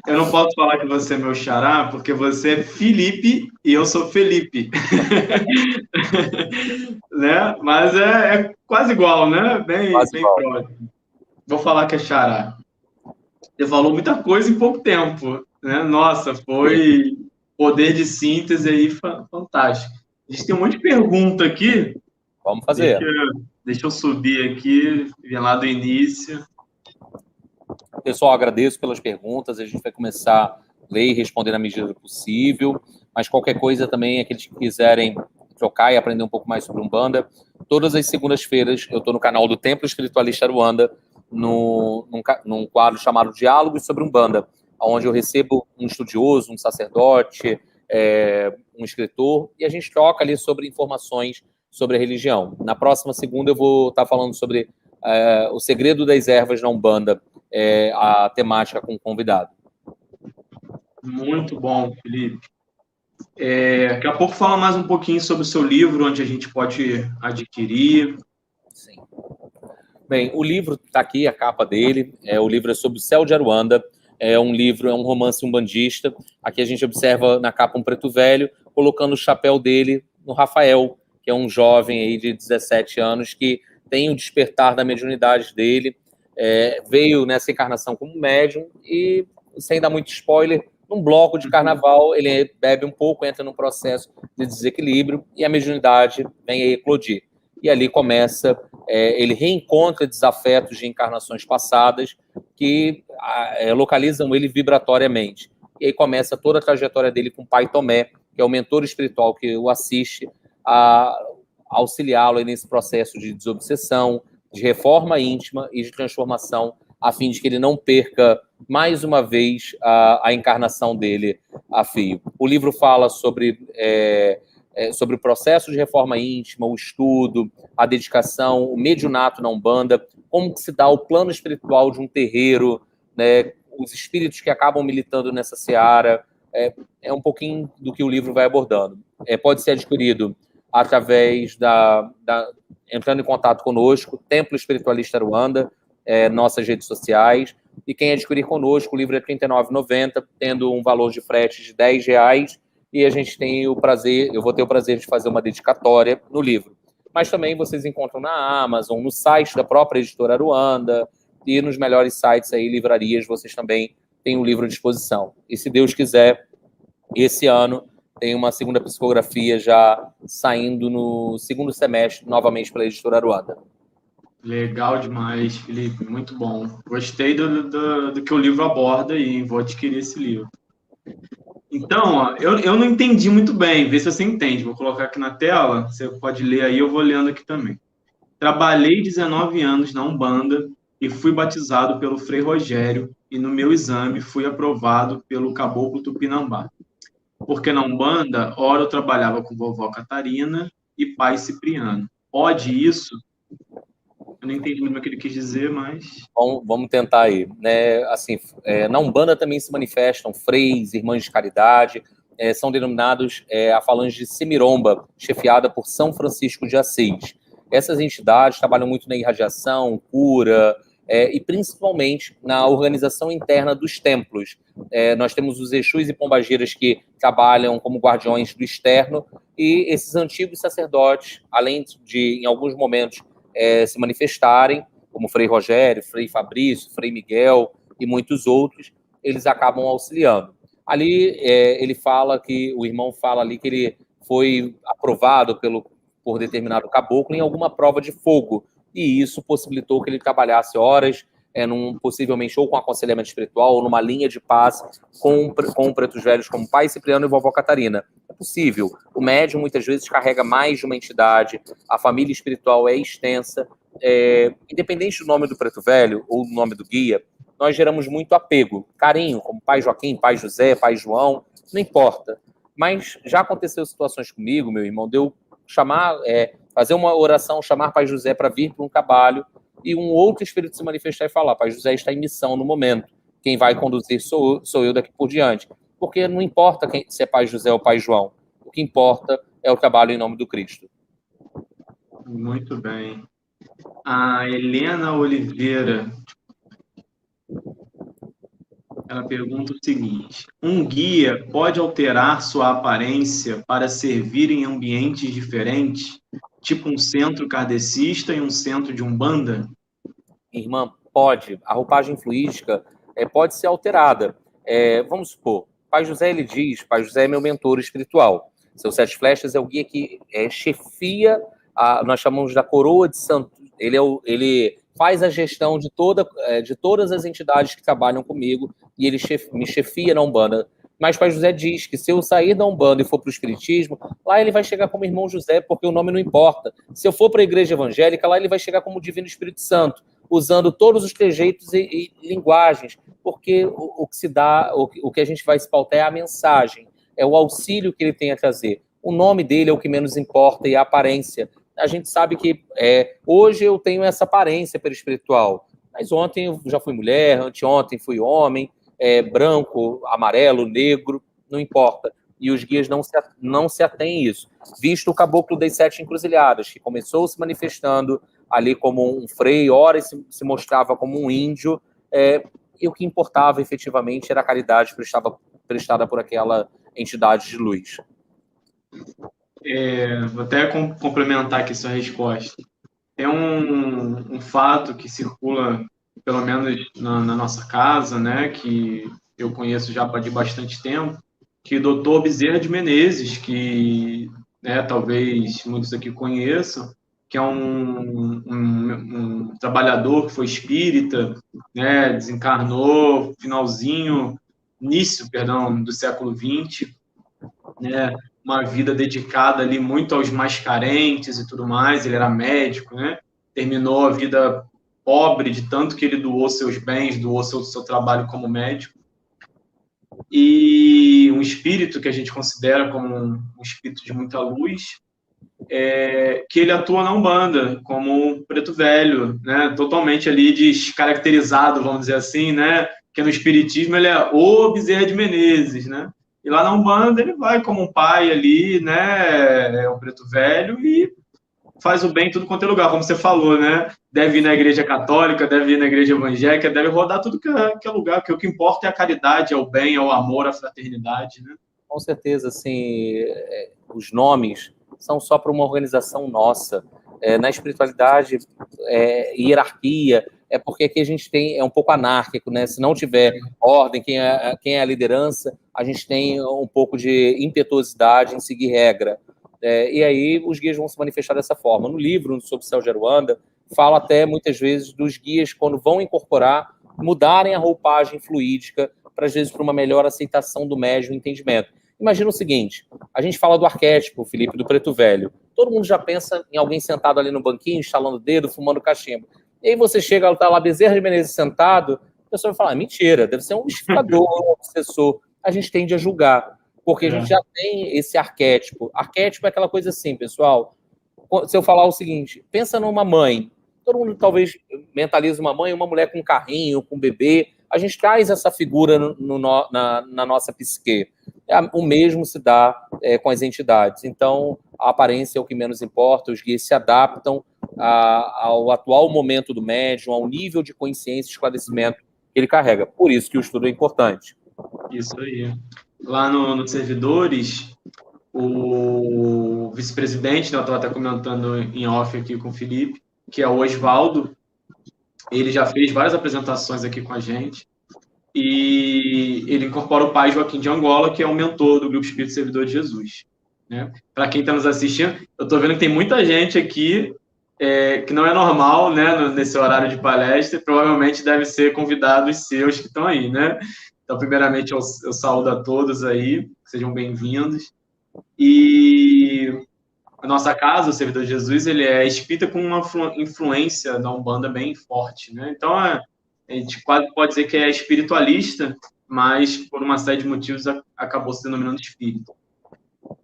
Eu não posso falar que você é meu xará, porque você é Felipe e eu sou Felipe. Né? Mas é quase igual, né? Bem, Quase bem igual. próximo. Vou falar que é xará. Você falou muita coisa em pouco tempo, né? Nossa, foi poder de síntese aí fantástico. A gente tem um monte de pergunta aqui. Vamos Deixa, fazer. deixa eu subir aqui, vir lá do início. Pessoal, agradeço pelas perguntas. A gente vai começar a ler e responder na medida do possível. Mas qualquer coisa também, aqueles que quiserem trocar e aprender um pouco mais sobre Umbanda, todas as segundas-feiras eu estou no canal do Templo Espiritualista Aruanda, num quadro chamado Diálogos sobre Umbanda, onde eu recebo um estudioso, um sacerdote, um escritor, e a gente troca ali sobre informações sobre a religião. Na próxima segunda eu vou estar falando sobre o segredo das ervas na Umbanda, a temática com o convidado. Muito bom, Felipe. Daqui a pouco fala mais um pouquinho sobre o seu livro, onde a gente pode adquirir. Sim. Bem, o livro está aqui, a capa dele. O livro é sobre o céu de Aruanda. É um romance umbandista. Aqui a gente observa na capa um preto velho, colocando o chapéu dele no Rafael, que é um jovem aí de 17 anos que tem o despertar da mediunidade dele. Veio nessa encarnação como médium e, sem dar muito spoiler, num bloco de carnaval, ele bebe um pouco, entra num processo de desequilíbrio e a mediunidade vem a eclodir. E ali começa, ele reencontra desafetos de encarnações passadas que localizam ele vibratoriamente. E aí começa toda a trajetória dele com o Pai Tomé, que é o mentor espiritual que o assiste, a auxiliá-lo nesse processo de desobsessão, de reforma íntima e de transformação, a fim de que ele não perca mais uma vez a encarnação dele a fio. O livro fala sobre o processo de reforma íntima, o estudo, a dedicação, o mediunato na Umbanda, como que se dá o plano espiritual de um terreiro, né, os espíritos que acabam militando nessa seara. É um pouquinho do que o livro vai abordando. Pode ser adquirido através entrando em contato conosco, Templo Espiritualista Aruanda, nossas redes sociais, e quem adquirir conosco, o livro é R$ 39,90, tendo um valor de frete de R$ 10, e a gente tem o prazer, eu vou ter o prazer de fazer uma dedicatória no livro. Mas também vocês encontram na Amazon, no site da própria editora Aruanda, e nos melhores sites aí, livrarias, vocês também têm o livro à disposição. E se Deus quiser, esse ano tem uma segunda psicografia já saindo no segundo semestre, novamente pela editora Aruanda. Legal demais, Felipe, muito bom. Gostei do que o livro aborda e vou adquirir esse livro. Então, ó, eu não entendi muito bem, vê se você entende. Vou colocar aqui na tela, você pode ler aí, eu vou lendo aqui também. Trabalhei 19 anos na Umbanda e fui batizado pelo Frei Rogério e no meu exame fui aprovado pelo Caboclo Tupinambá. Porque na Umbanda, ora eu trabalhava com vovó Catarina e pai Cipriano. Pode isso? Eu não entendi muito o que ele quis dizer, mas... Vamos tentar aí. Né? Assim, na Umbanda também se manifestam freis, irmãs de caridade, são denominados a falange de Semiromba, chefiada por São Francisco de Assis. Essas entidades trabalham muito na irradiação, cura, e principalmente na organização interna dos templos. Nós temos os Exus e Pombagiras que trabalham como guardiões do externo, e esses antigos sacerdotes, além de, em alguns momentos, se manifestarem, como Frei Rogério, Frei Fabrício, Frei Miguel e muitos outros, eles acabam auxiliando. Ali ele fala que, o irmão fala ali que ele foi aprovado por determinado caboclo em alguma prova de fogo, e isso possibilitou que ele trabalhasse horas, possivelmente ou com aconselhamento espiritual ou numa linha de paz com pretos velhos como Pai Cipriano e Vovó Catarina. É possível. O médium muitas vezes carrega mais de uma entidade, a família espiritual é extensa. Independente do nome do preto velho ou do nome do guia, nós geramos muito apego, carinho, como Pai Joaquim, Pai José, Pai João, não importa. Mas já aconteceu situações comigo, meu irmão, de eu chamar, fazer uma oração, chamar Pai José para vir para um trabalho, e um outro espírito se manifestar e falar: Pai José está em missão no momento, quem vai conduzir sou eu daqui por diante. Porque não importa se é Pai José ou Pai João, o que importa é o trabalho em nome do Cristo. Muito bem. A Helena Oliveira, ela pergunta o seguinte: um guia pode alterar sua aparência para servir em ambientes diferentes, tipo um centro kardecista e um centro de Umbanda? Irmã, pode. A roupagem fluídica pode ser alterada. Vamos supor, Pai José, ele diz, Pai José é meu mentor espiritual. Seus 7 flechas é o guia que chefia, nós chamamos da coroa de santo. Ele faz a gestão de todas as entidades que trabalham comigo e ele me chefia na Umbanda. Mas Pai José diz que se eu sair da Umbanda e for para o Espiritismo, lá ele vai chegar como Irmão José, porque o nome não importa. Se eu for para a Igreja Evangélica, lá ele vai chegar como Divino Espírito Santo, usando todos os trejeitos e linguagens, porque o que se dá, o que a gente vai se pautar é a mensagem, é o auxílio que ele tem a trazer. O nome dele é o que menos importa e a aparência. A gente sabe que hoje eu tenho essa aparência perispiritual, mas ontem eu já fui mulher, anteontem fui homem, branco, amarelo, negro, não importa. E os guias não se atêm a isso. Visto o caboclo das 7 encruzilhadas, que começou se manifestando ali como um frei, ora se mostrava como um índio, e o que importava efetivamente era a caridade prestada por aquela entidade de luz. Vou até complementar aqui sua resposta. É um fato que circula, pelo menos na nossa casa, né, que eu conheço já de bastante tempo, que o doutor Bezerra de Menezes, que talvez muitos aqui conheçam, que é um trabalhador que foi espírita, né, desencarnou início, do século XX, né, uma vida dedicada ali muito aos mais carentes e tudo mais. Ele era médico, né? Terminou a vida pobre de tanto que ele doou seus bens, doou seu trabalho como médico. E um espírito que a gente considera como um espírito de muita luz, que ele atua na Umbanda como um preto velho, né? Totalmente ali descaracterizado, vamos dizer assim, né? Que no espiritismo ele é o Bezerra de Menezes, né? E lá na Umbanda ele vai como um pai ali, né? É um preto velho e faz o bem em tudo quanto é lugar, como você falou, né? Deve ir na igreja católica, deve ir na igreja evangélica, deve rodar tudo que é lugar, porque o que importa é a caridade, é o bem, é o amor, a fraternidade, né? Com certeza, assim, os nomes são só para uma organização nossa. Na espiritualidade, hierarquia, porque aqui a gente é um pouco anárquico, né? Se não tiver ordem, quem é a liderança, a gente tem um pouco de impetuosidade em seguir regra. E aí os guias vão se manifestar dessa forma. No livro sobre Céu de Aruanda, fala até muitas vezes dos guias, quando vão incorporar, mudarem a roupagem fluídica para, às vezes, para uma melhor aceitação do médium e entendimento. Imagina o seguinte, a gente fala do arquétipo, Felipe, do preto velho. Todo mundo já pensa em alguém sentado ali no banquinho, estalando o dedo, fumando cachimbo. E aí você chega, tá lá Bezerra de Menezes sentado, a pessoa vai falar, mentira, deve ser um mistificador, um obsessor. A gente tende a julgar, porque a gente já tem esse arquétipo. Arquétipo é aquela coisa assim, pessoal. Se eu falar o seguinte, pensa numa mãe. Todo mundo talvez mentaliza uma mãe, uma mulher com um carrinho, com um bebê. A gente traz essa figura na nossa psique. O mesmo se dá com as entidades. Então, a aparência é o que menos importa, os guias se adaptam ao atual momento do médium, ao nível de consciência e esclarecimento que ele carrega. Por isso que o estudo é importante. Isso aí. Lá nos servidores, o vice-presidente, né, eu estava até comentando em off aqui com o Felipe, que é o Oswaldo, ele já fez várias apresentações aqui com a gente, e ele incorpora o pai Joaquim de Angola, que é o mentor do Grupo Espírito Servidor de Jesus. Né? Para quem está nos assistindo, eu estou vendo que tem muita gente aqui que não é normal, né, nesse horário de palestra, e provavelmente deve ser convidados seus que estão aí, né? Então, primeiramente, eu saúdo a todos aí, sejam bem-vindos. E a nossa casa, o Servidor de Jesus, ele é espírita com uma influência da Umbanda bem forte, né? Então, a gente quase pode dizer que é espiritualista, mas por uma série de motivos acabou se denominando espírita.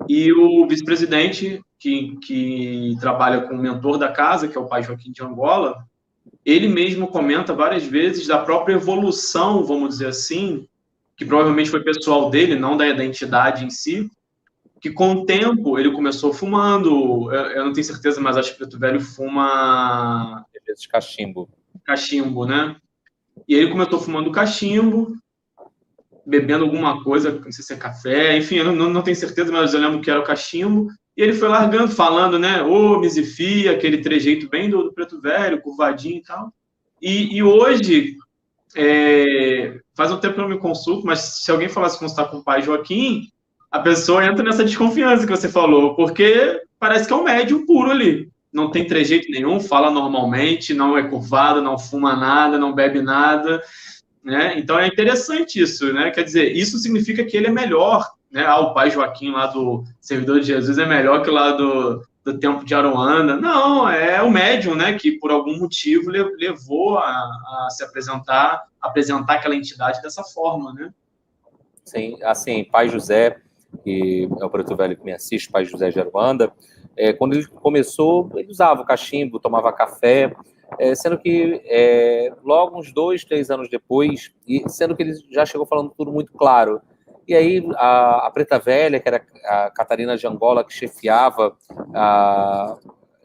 E o vice-presidente, que trabalha com o mentor da casa, que é o pai Joaquim de Angola, ele mesmo comenta várias vezes da própria evolução, vamos dizer assim, que provavelmente foi pessoal dele, não da entidade em si, que com o tempo ele começou fumando, eu não tenho certeza, mas acho que o preto velho fuma vezes cachimbo. Cachimbo, né? E ele começou fumando cachimbo, bebendo alguma coisa, não sei se é café, enfim, eu não tenho certeza, mas eu lembro que era o cachimbo. E ele foi largando, falando, né? Ô, Misifia, aquele trejeito bem do Preto Velho, curvadinho e tal. E hoje, faz um tempo que eu não me consulto, mas se alguém falasse como está com o pai Joaquim, a pessoa entra nessa desconfiança que você falou, porque parece que é um médium puro ali. Não tem trejeito nenhum, fala normalmente, não é curvado, não fuma nada, não bebe nada, né? Então é interessante isso, né? Quer dizer, isso significa que ele é melhor, né? O pai Joaquim lá do Servidor de Jesus é melhor que lá do Templo de Aruanda. Não, é o médium, né? Que por algum motivo levou a se apresentar aquela entidade dessa forma, né? Sim, assim, Pai José, que é o Preto Velho que me assiste, Pai José de Aruanda, quando ele começou, ele usava o cachimbo, tomava café, sendo que logo uns 2, 3 anos depois, e sendo que ele já chegou falando tudo muito claro. E aí a Preta Velha, que era a Catarina de Angola, que chefiava,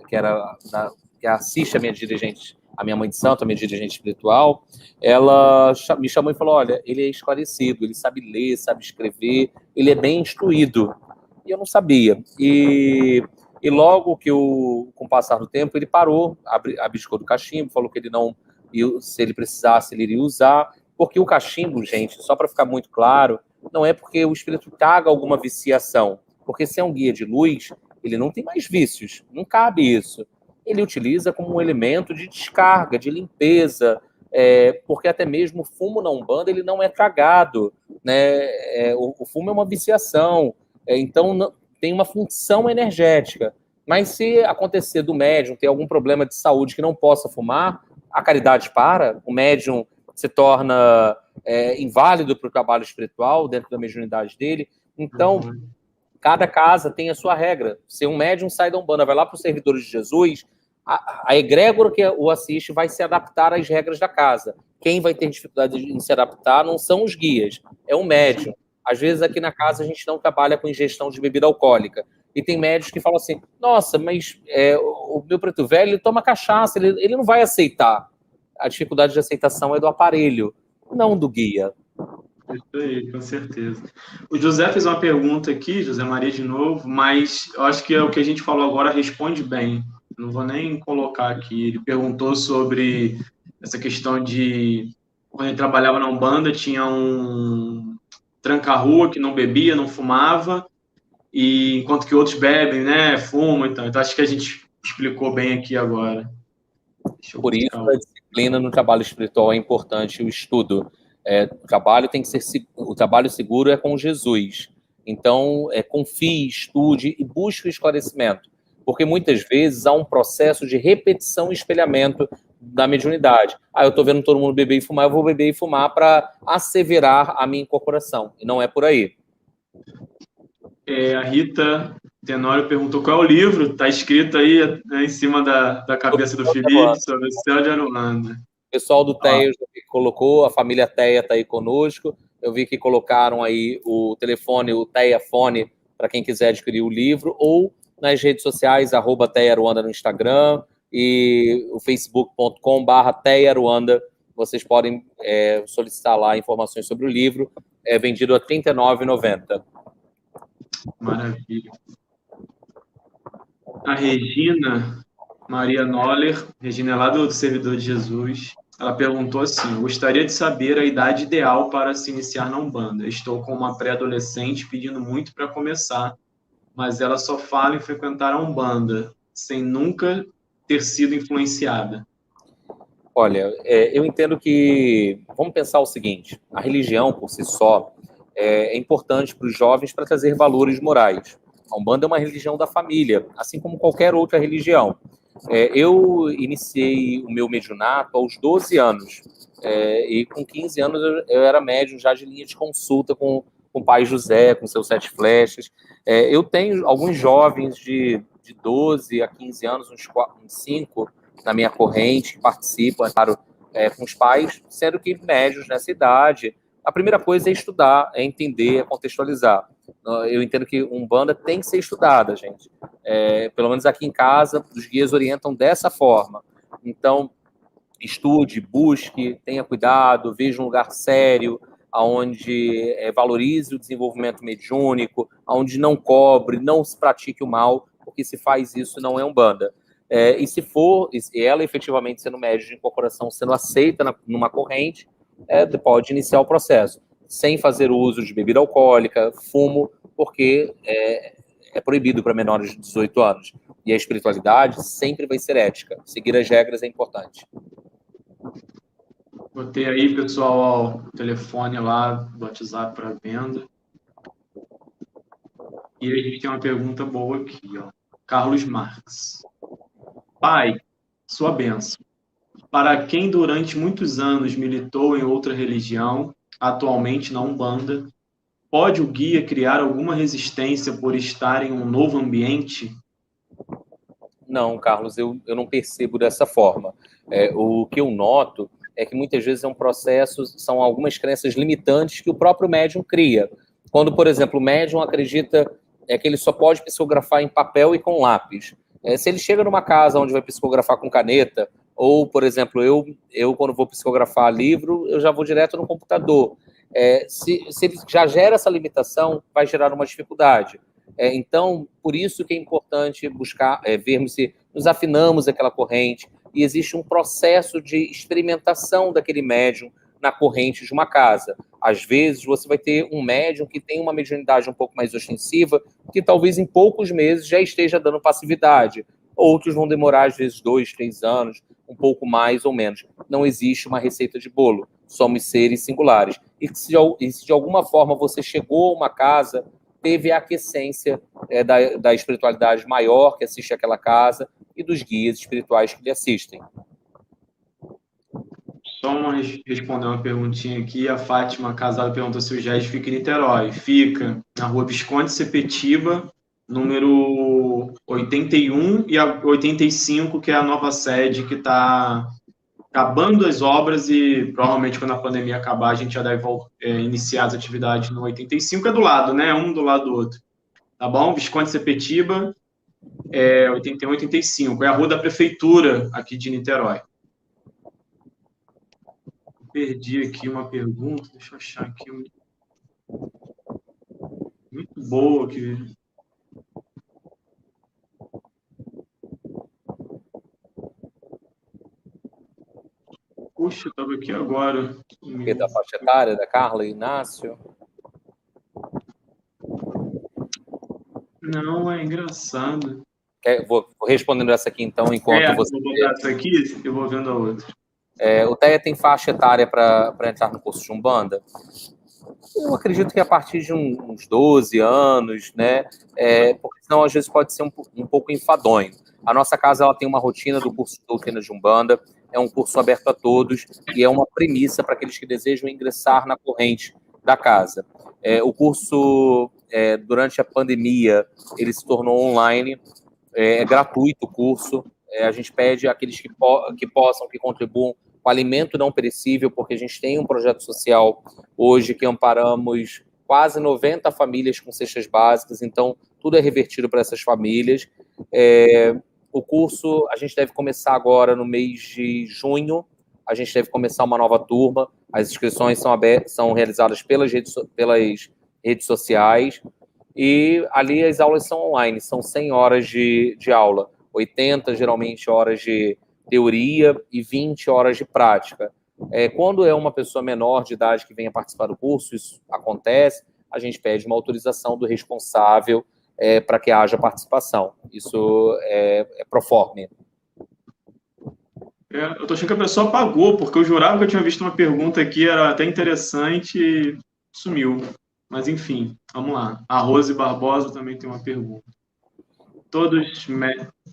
que assiste a minha dirigente, a minha mãe de santo, a minha dirigente espiritual, ela me chamou e falou, olha, ele é esclarecido, ele sabe ler, sabe escrever, ele é bem instruído. E eu não sabia. E logo que com o passar do tempo, ele parou, abdicou do cachimbo, falou que ele não, se ele precisasse, ele iria usar, porque o cachimbo, gente, só para ficar muito claro, não é porque o espírito traga alguma viciação, porque se é um guia de luz, ele não tem mais vícios, não cabe isso. Ele utiliza como um elemento de descarga, de limpeza, porque até mesmo o fumo na Umbanda ele não é tragado, né? O fumo é uma viciação, então tem uma função energética. Mas se acontecer do médium ter algum problema de saúde que não possa fumar, a caridade para, o médium se torna inválido para o trabalho espiritual dentro da mediunidade dele. Então, cada casa tem a sua regra. Se um médium sai da Umbanda, vai lá para os servidores de Jesus, a egrégora que o assiste vai se adaptar às regras da casa. Quem vai ter dificuldade em se adaptar não são os guias, é o médium. Às vezes aqui na casa a gente não trabalha com ingestão de bebida alcoólica. E tem médicos que falam assim, nossa, mas o meu Preto Velho ele toma cachaça, ele não vai aceitar. A dificuldade de aceitação é do aparelho, não do guia. Isso aí, com certeza. O José fez uma pergunta aqui, José Maria de novo, mas eu acho que o que a gente falou agora responde bem. Não vou nem colocar aqui. Ele perguntou sobre essa questão de quando ele trabalhava na Umbanda, tinha um tranca-rua que não bebia, não fumava, e enquanto que outros bebem, né, fumam, então acho que a gente explicou bem aqui agora. Por isso, a disciplina no trabalho espiritual é importante, o estudo. O trabalho tem que ser o trabalho seguro é com Jesus. Então, confie, estude e busque o esclarecimento, porque muitas vezes há um processo de repetição e espelhamento da mediunidade. Eu estou vendo todo mundo beber e fumar, eu vou beber e fumar para asseverar a minha incorporação. E não é por aí. A Rita Tenório perguntou qual é o livro, está escrito aí, né, em cima da cabeça do Felipe, sobre o céu de Aruanda. O pessoal do TEA colocou, a família TEA está aí conosco, eu vi que colocaram aí o telefone, o TEA Fone, para quem quiser adquirir o livro, ou nas redes sociais, @TEA Aruanda no Instagram, e o facebook.com/TEA Aruanda, vocês podem solicitar lá informações sobre o livro, é vendido a R$ 39,90. Maravilha. A Regina Maria Noller, Regina é lá do Servidor de Jesus, ela perguntou assim, eu gostaria de saber a idade ideal para se iniciar na Umbanda. Estou com uma pré-adolescente pedindo muito para começar, mas ela só fala em frequentar a Umbanda, sem nunca ter sido influenciada. Olha, eu entendo que, vamos pensar o seguinte, a religião por si só é importante para os jovens para trazer valores morais. A Umbanda é uma religião da família, assim como qualquer outra religião. Eu iniciei o meu mediunato aos 12 anos, e com 15 anos eu era médium já de linha de consulta com o pai José, com seus 7 flechas. Eu tenho alguns jovens de 12 a 15 anos, uns 5, na minha corrente, que participam, claro, com os pais, sendo que médios nessa idade. A primeira coisa é estudar, é entender, é contextualizar. Eu entendo que Umbanda tem que ser estudada, gente. Pelo menos aqui em casa, os guias orientam dessa forma. Então, estude, busque, tenha cuidado, veja um lugar sério, onde valorize o desenvolvimento mediúnico, onde não cobre, não se pratique o mal, porque se faz isso não é Umbanda. E se for, ela efetivamente sendo médium de incorporação, sendo aceita numa corrente, pode iniciar o processo, sem fazer uso de bebida alcoólica, fumo, porque é proibido para menores de 18 anos. E a espiritualidade sempre vai ser ética. Seguir as regras é importante. Botei aí, pessoal, ó, o telefone lá do WhatsApp para venda. E a gente tem uma pergunta boa aqui, ó. Carlos Marques. Pai, sua bênção. Para quem durante muitos anos militou em outra religião, atualmente na Umbanda, pode o guia criar alguma resistência por estar em um novo ambiente? Não, Carlos, eu não percebo dessa forma. O que eu noto é que muitas vezes é um processo, são algumas crenças limitantes que o próprio médium cria. Quando, por exemplo, o médium acredita que ele só pode psicografar em papel e com lápis. Se ele chega numa casa onde vai psicografar com caneta, ou, por exemplo, eu quando vou psicografar livro, eu já vou direto no computador. Se ele já gera essa limitação, vai gerar uma dificuldade. Então, por isso que é importante buscar, vermos se nos afinamos aquela corrente, e existe um processo de experimentação daquele médium na corrente de uma casa. Às vezes, você vai ter um médium que tem uma mediunidade um pouco mais ostensiva, que talvez em poucos meses já esteja dando passividade. Outros vão demorar, às vezes, 2, 3 anos, um pouco mais ou menos. Não existe uma receita de bolo. Somos seres singulares. E se de alguma forma você chegou a uma casa, teve a aquiescência da espiritualidade maior que assiste àquela casa e dos guias espirituais que lhe assistem. Só responder uma perguntinha aqui. A Fátima Casado perguntou se o GES fica em Niterói. Fica na rua Visconde Sepetiba, número 81 e a 85, que é a nova sede que está acabando as obras e provavelmente quando a pandemia acabar a gente já deve iniciar as atividades no 85, é do lado, né? Um do lado do outro. Tá bom? Visconde Sepetiba, 81, 85. É a rua da prefeitura aqui de Niterói. Perdi aqui uma pergunta, deixa eu achar aqui. Muito boa aqui. Puxa, eu estava aqui agora. Da faixa etária da Carla e Inácio? Não, é engraçado. Vou respondendo essa aqui, então, enquanto você... Vou botar essa aqui, eu vou vendo a outra. O Teia tem faixa etária para entrar no curso de Umbanda? Eu acredito que a partir de uns 12 anos, né? Porque senão, às vezes, pode ser um pouco enfadonho. A nossa casa ela tem uma rotina do curso de doutrina de Umbanda, é um curso aberto a todos e é uma premissa para aqueles que desejam ingressar na corrente da casa. O curso, durante a pandemia, ele se tornou online, é gratuito o curso. A gente pede àqueles que possam, que contribuam com alimento não perecível, porque a gente tem um projeto social hoje que amparamos quase 90 famílias com cestas básicas, então tudo é revertido para essas famílias. O curso, a gente deve começar agora no mês de junho, a gente deve começar uma nova turma, as inscrições são realizadas pelas redes sociais, e ali as aulas são online, são 100 horas de aula, 80 geralmente horas de teoria e 20 horas de prática. Quando é uma pessoa menor de idade que venha participar do curso, isso acontece, a gente pede uma autorização do responsável para que haja participação. Isso é proforme. Eu tô achando que a pessoa pagou, porque eu jurava que eu tinha visto uma pergunta aqui, era até interessante e sumiu. Mas, enfim, vamos lá. A Rose Barbosa também tem uma pergunta.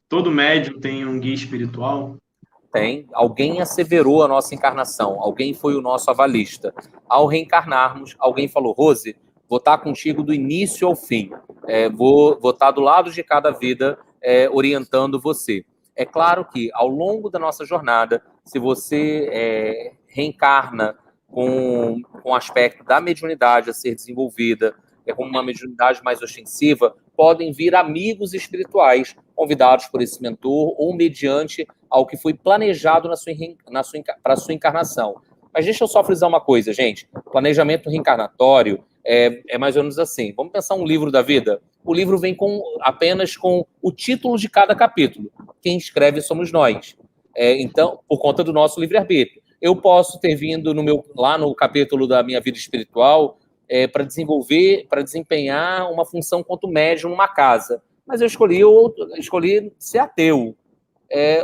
Todo médium tem um guia espiritual? Tem. Alguém asseverou a nossa encarnação. Alguém foi o nosso avalista. Ao reencarnarmos, alguém falou, Rose, vou estar contigo do início ao fim. Vou estar do lado de cada vida, orientando você. É claro que, ao longo da nossa jornada, se você reencarna com o aspecto da mediunidade a ser desenvolvida, com uma mediunidade mais ostensiva, podem vir amigos espirituais convidados por esse mentor ou mediante ao que foi planejado para a sua encarnação. Mas deixa eu só frisar uma coisa, gente. Planejamento reencarnatório é mais ou menos assim. Vamos pensar um livro da vida? O livro vem apenas com o título de cada capítulo. Quem escreve somos nós. Então, por conta do nosso livre-arbítrio. Eu posso ter vindo lá no capítulo da minha vida espiritual para desempenhar uma função quanto médium numa casa. Mas eu escolhi ser ateu.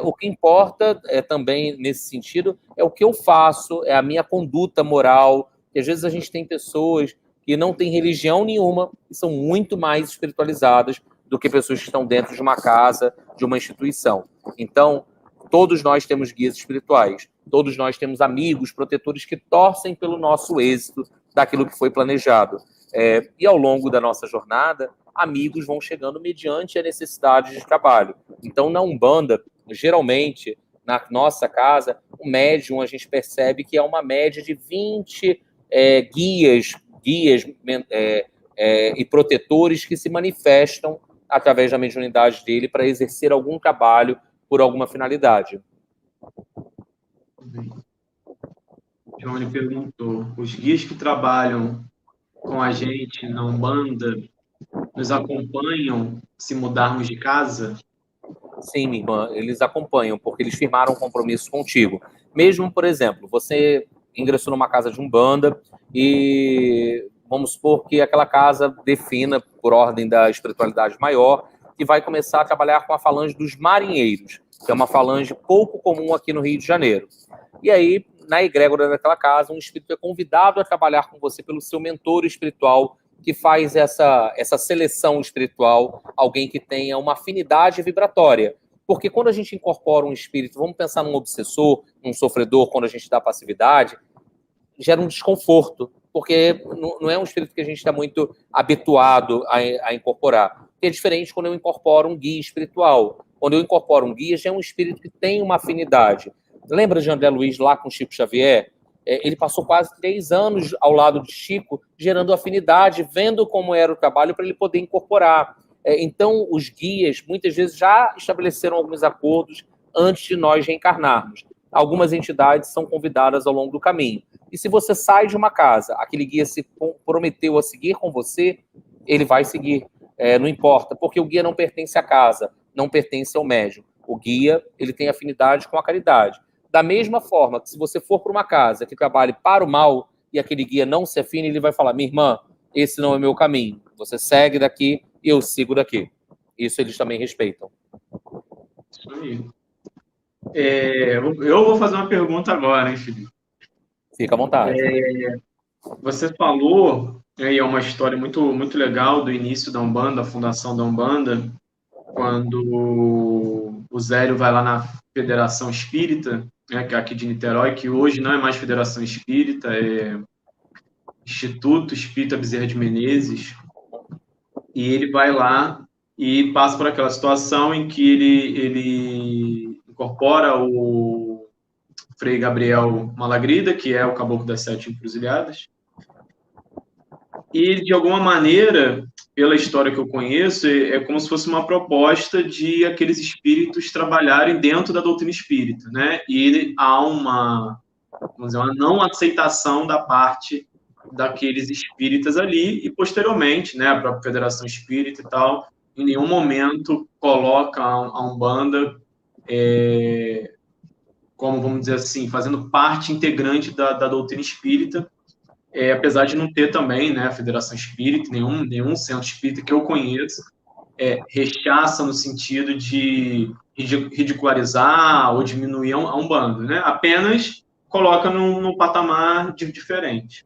O que importa também nesse sentido é o que eu faço, é a minha conduta moral. E às vezes a gente tem pessoas que não têm religião nenhuma e são muito mais espiritualizadas do que pessoas que estão dentro de uma casa, de uma instituição. Então, todos nós temos guias espirituais, todos nós temos amigos, protetores que torcem pelo nosso êxito daquilo que foi planejado. E ao longo da nossa jornada, amigos vão chegando mediante a necessidade de trabalho. Então, na Umbanda, geralmente, na nossa casa, o médium, a gente percebe que é uma média de 20 guias e protetores que se manifestam através da mediunidade dele para exercer algum trabalho por alguma finalidade. Johnny perguntou, os guias que trabalham com a gente na Umbanda nos acompanham se mudarmos de casa? Sim, minha irmã, eles acompanham, porque eles firmaram um compromisso contigo. Mesmo, por exemplo, você ingressou numa casa de Umbanda e vamos supor que aquela casa defina, por ordem da espiritualidade maior, que vai começar a trabalhar com a falange dos marinheiros, que é uma falange pouco comum aqui no Rio de Janeiro. E aí, na egrégora daquela casa, um espírito é convidado a trabalhar com você pelo seu mentor espiritual, que faz essa seleção espiritual, alguém que tenha uma afinidade vibratória. Porque quando a gente incorpora um espírito, vamos pensar num obsessor, num sofredor, quando a gente dá passividade, gera um desconforto, porque não é um espírito que a gente está muito habituado a incorporar. É diferente quando eu incorporo um guia espiritual. Quando eu incorporo um guia, já é um espírito que tem uma afinidade. Lembra de André Luiz lá com Chico Xavier? Ele passou quase 3 anos ao lado de Chico, gerando afinidade, vendo como era o trabalho para ele poder incorporar. Então, os guias, muitas vezes, já estabeleceram alguns acordos antes de nós reencarnarmos. Algumas entidades são convidadas ao longo do caminho. E se você sai de uma casa, aquele guia se prometeu a seguir com você, ele vai seguir. Não importa, porque o guia não pertence à casa, não pertence ao médium. O guia, ele tem afinidade com a caridade. Da mesma forma que se você for para uma casa que trabalhe para o mal e aquele guia não se afine, ele vai falar, minha irmã, esse não é meu caminho. Você segue daqui, eu sigo daqui. Isso eles também respeitam. Isso aí. Eu vou fazer uma pergunta agora, hein, Felipe? Fica à vontade. Você falou, e é uma história muito, muito legal do início da Umbanda, da fundação da Umbanda, quando o Zélio vai lá na Federação Espírita, que é aqui de Niterói, que hoje não é mais Federação Espírita, é Instituto Espírita Bezerra de Menezes, e ele vai lá e passa por aquela situação em que ele incorpora o Frei Gabriel Malagrida, que é o Caboclo das Sete Encruzilhadas, e, de alguma maneira, pela história que eu conheço, é como se fosse uma proposta de aqueles espíritos trabalharem dentro da doutrina espírita, né? E há uma não aceitação da parte daqueles espíritas ali, e posteriormente, né, a própria Federação Espírita e tal, em nenhum momento coloca a Umbanda como, vamos dizer assim, fazendo parte integrante da doutrina espírita, apesar de não ter também, né, a Federação Espírita, nenhum centro espírita que eu conheça, rechaça no sentido de ridicularizar ou diminuir a Umbanda, né? Apenas coloca num patamar diferente.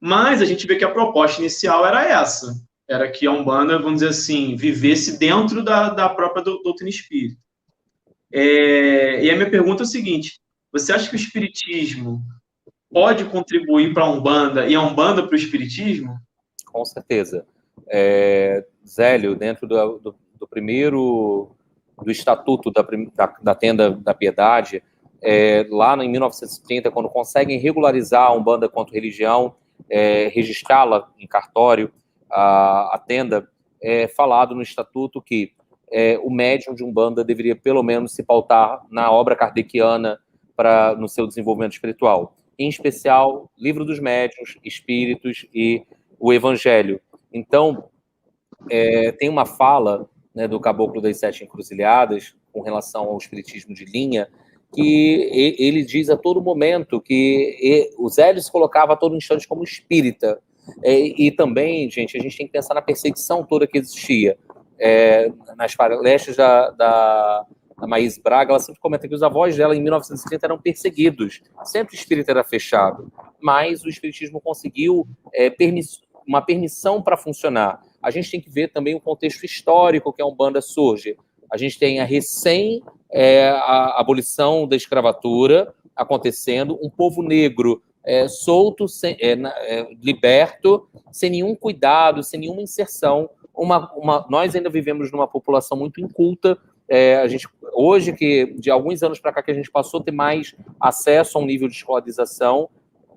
Mas a gente vê que a proposta inicial era essa, era que a Umbanda, vamos dizer assim, vivesse dentro da própria doutrina espírita. E a minha pergunta é o seguinte, você acha que o espiritismo pode contribuir para a Umbanda e a Umbanda para o espiritismo? Com certeza. Zélio, dentro do primeiro, do estatuto da Tenda da Piedade, lá em 1930, quando conseguem regularizar a Umbanda quanto religião, registrá-la em cartório, a tenda, é falado no estatuto que o médium de Umbanda deveria, pelo menos, se pautar na obra kardeciana no seu desenvolvimento espiritual. Em especial, Livro dos Médiuns, Espíritos e o Evangelho. Então, tem uma fala, né, do Caboclo das Sete Encruzilhadas, com relação ao espiritismo de linha, que ele diz a todo momento que o Zélio se colocava a todo instante como espírita. E também, gente, a gente tem que pensar na perseguição toda que existia. Nas palestras da Maís Braga, ela sempre comenta que os avós dela, em 1930, eram perseguidos. Sempre o espírita era fechado. Mas o espiritismo conseguiu uma permissão para funcionar. A gente tem que ver também o contexto histórico que a Umbanda surge. A gente tem a abolição da escravatura acontecendo, um povo negro solto, liberto, sem nenhum cuidado, sem nenhuma inserção. Nós ainda vivemos numa população muito inculta. Hoje, que de alguns anos para cá que a gente passou a ter mais acesso a um nível de escolarização,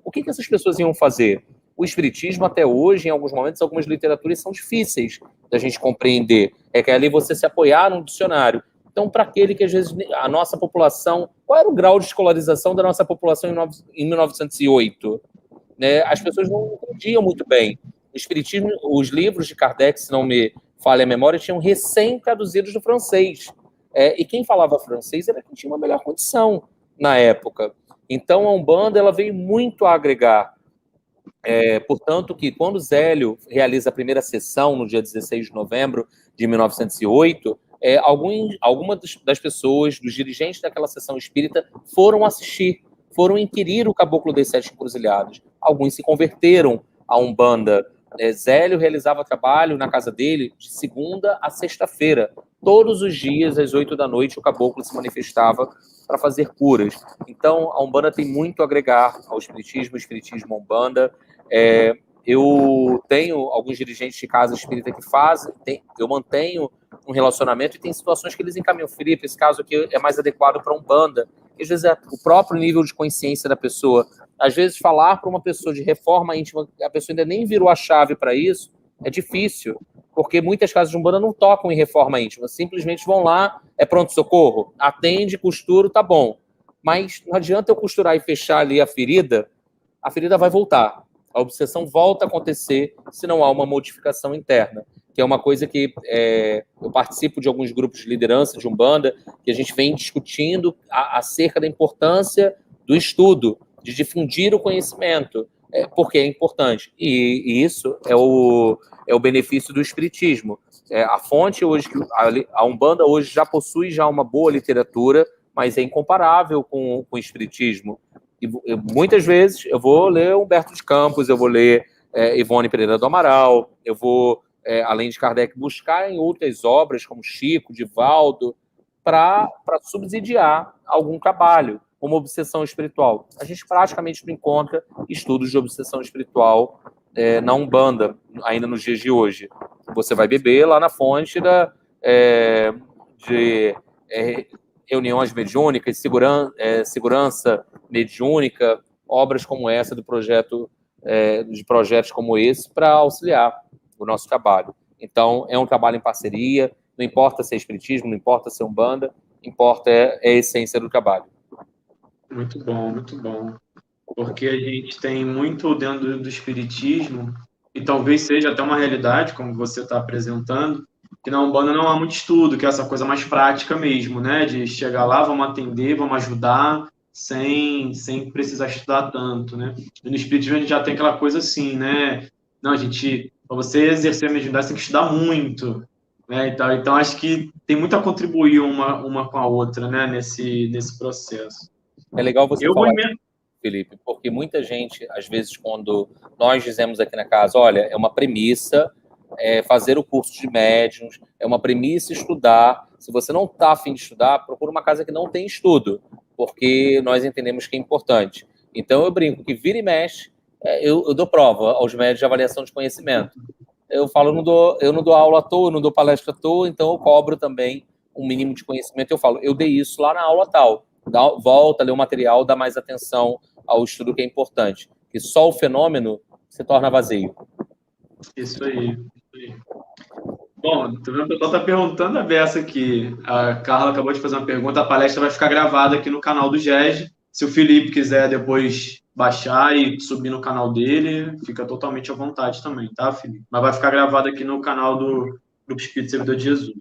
o que essas pessoas iam fazer? O espiritismo, até hoje, em alguns momentos, algumas literaturas são difíceis da gente compreender. Que ali você se apoiar num dicionário. Então, para aquele que, às vezes, a nossa população... Qual era o grau de escolarização da nossa população em 1908? As pessoas não entendiam muito bem. O espiritismo, os livros de Kardec, se não me falha a memória, tinham recém-traduzidos do francês. E quem falava francês era quem tinha uma melhor condição na época. Então, a Umbanda ela veio muito a agregar. Portanto, que quando Zélio realiza a primeira sessão, no dia 16 de novembro de 1908, algumas das pessoas, dos dirigentes daquela sessão espírita, foram assistir, foram inquirir o Caboclo das Sete Encruzilhadas. Alguns se converteram à Umbanda. Zélio realizava trabalho na casa dele de segunda a sexta-feira. Todos os dias, às 8 da noite, o Caboclo se manifestava para fazer curas. Então, a Umbanda tem muito a agregar ao espiritismo, o espiritismo à Umbanda. Eu tenho alguns dirigentes de casa espírita que fazem, eu mantenho um relacionamento e tem situações que eles encaminham. Felipe, esse caso aqui é mais adequado para Umbanda. Às vezes é o próprio nível de consciência da pessoa. Às vezes falar para uma pessoa de reforma íntima, a pessoa ainda nem virou a chave para isso, é difícil, porque muitas casas de Umbanda não tocam em reforma íntima, simplesmente vão lá, pronto-socorro, atende, costuro, tá bom. Mas não adianta eu costurar e fechar ali a ferida vai voltar. A obsessão volta a acontecer se não há uma modificação interna, que é uma coisa que eu participo de alguns grupos de liderança de Umbanda, que a gente vem discutindo acerca da importância do estudo, de difundir o conhecimento, porque é importante. E isso é o benefício do espiritismo. A fonte hoje, a Umbanda hoje já possui uma boa literatura, mas é incomparável com o espiritismo. E muitas vezes eu vou ler Humberto de Campos, eu vou ler Ivone Pereira do Amaral, eu vou, além de Kardec, buscar em outras obras, como Chico, Divaldo, para subsidiar algum trabalho, uma obsessão espiritual. A gente praticamente não encontra estudos de obsessão espiritual na Umbanda, ainda nos dias de hoje. Você vai beber lá na fonte de reuniões mediúnicas, segurança mediúnica, obras como essa do projeto, de projetos como esse, para auxiliar o nosso trabalho. Então, é um trabalho em parceria, não importa se é espiritismo, não importa se é Umbanda, importa a essência do trabalho. Muito bom. Porque a gente tem muito dentro do espiritismo, e talvez seja até uma realidade, como você está apresentando, que na Umbanda não há muito estudo, que é essa coisa mais prática mesmo, né? De chegar lá, vamos atender, vamos ajudar, sem precisar estudar tanto, né? E no espiritismo a gente já tem aquela coisa assim, né? Não, para você exercer a mediunidade, você tem que estudar muito, né? Então acho que tem muito a contribuir uma com a outra, né? Nesse processo. É legal você falar isso, Felipe, porque muita gente, às vezes, quando nós dizemos aqui na casa, olha, é uma premissa fazer o curso de médiuns, é uma premissa estudar. Se você não está a fim de estudar, procura uma casa que não tem estudo, porque nós entendemos que é importante. Então, eu brinco que vira e mexe, eu dou prova aos médios de avaliação de conhecimento. Eu falo, eu não dou aula à toa, eu não dou palestra à toa, então eu cobro também um mínimo de conhecimento. Eu falo, eu dei isso lá na aula tal. Volta, lê o material, dá mais atenção ao estudo que é importante. Que só o fenômeno se torna vazio. Isso aí. Bom, tô vendo que o pessoal está perguntando a beça aqui. A Carla acabou de fazer uma pergunta. A palestra vai ficar gravada aqui no canal do GES. Se o Felipe quiser depois baixar e subir no canal dele, fica totalmente à vontade também, tá, Felipe? Mas vai ficar gravada aqui no canal do Grupo Espírito Servidor de Jesus.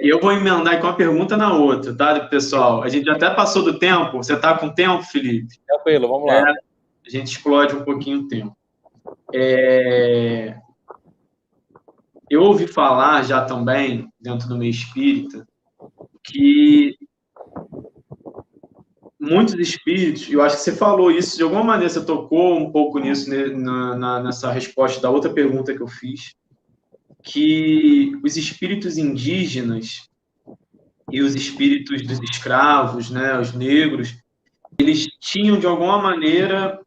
Eu vou emendar com uma pergunta na outra, tá, pessoal? A gente até passou do tempo. Você está com tempo, Felipe? Tranquilo, vamos lá. A gente explode um pouquinho o tempo. Eu ouvi falar já também, dentro do meio espírita, que muitos espíritos, eu acho que você falou isso, de alguma maneira você tocou um pouco nisso, né, nessa resposta da outra pergunta que eu fiz, que os espíritos indígenas e os espíritos dos escravos, né, os negros, eles tinham, de alguma maneira,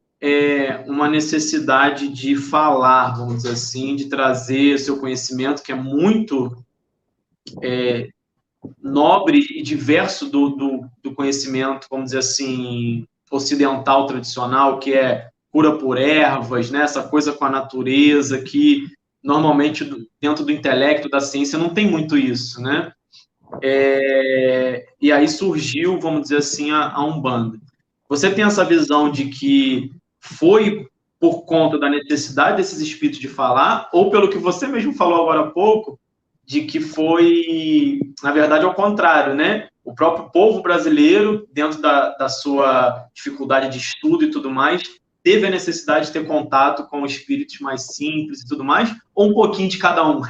uma necessidade de falar, vamos dizer assim, de trazer seu conhecimento, que é muito nobre e diverso do conhecimento, vamos dizer assim, ocidental tradicional, que é cura por ervas, né? Essa coisa com a natureza, que normalmente dentro do intelecto, da ciência, não tem muito isso, né? E aí surgiu, vamos dizer assim, a Umbanda. Você tem essa visão de que foi por conta da necessidade desses espíritos de falar, ou pelo que você mesmo falou agora há pouco, de que foi, na verdade, ao contrário, né? O próprio povo brasileiro, dentro da sua dificuldade de estudo e tudo mais, teve a necessidade de ter contato com espíritos mais simples e tudo mais, ou um pouquinho de cada um? O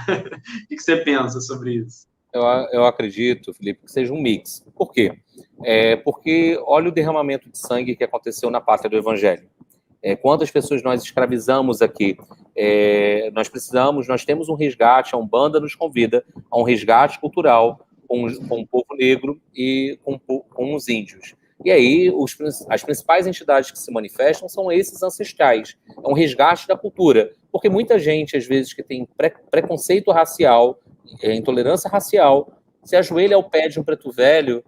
que você pensa sobre isso? Eu acredito, Felipe, que seja um mix. Por quê? Porque olha o derramamento de sangue que aconteceu na pátria do Evangelho. Quantas pessoas nós escravizamos aqui? Nós temos um resgate, a Umbanda nos convida a um resgate cultural com o povo negro e com os índios. E aí, as principais entidades que se manifestam são esses ancestrais. É um resgate da cultura. Porque muita gente, às vezes, que tem preconceito racial, intolerância racial, se ajoelha ao pé de um preto velho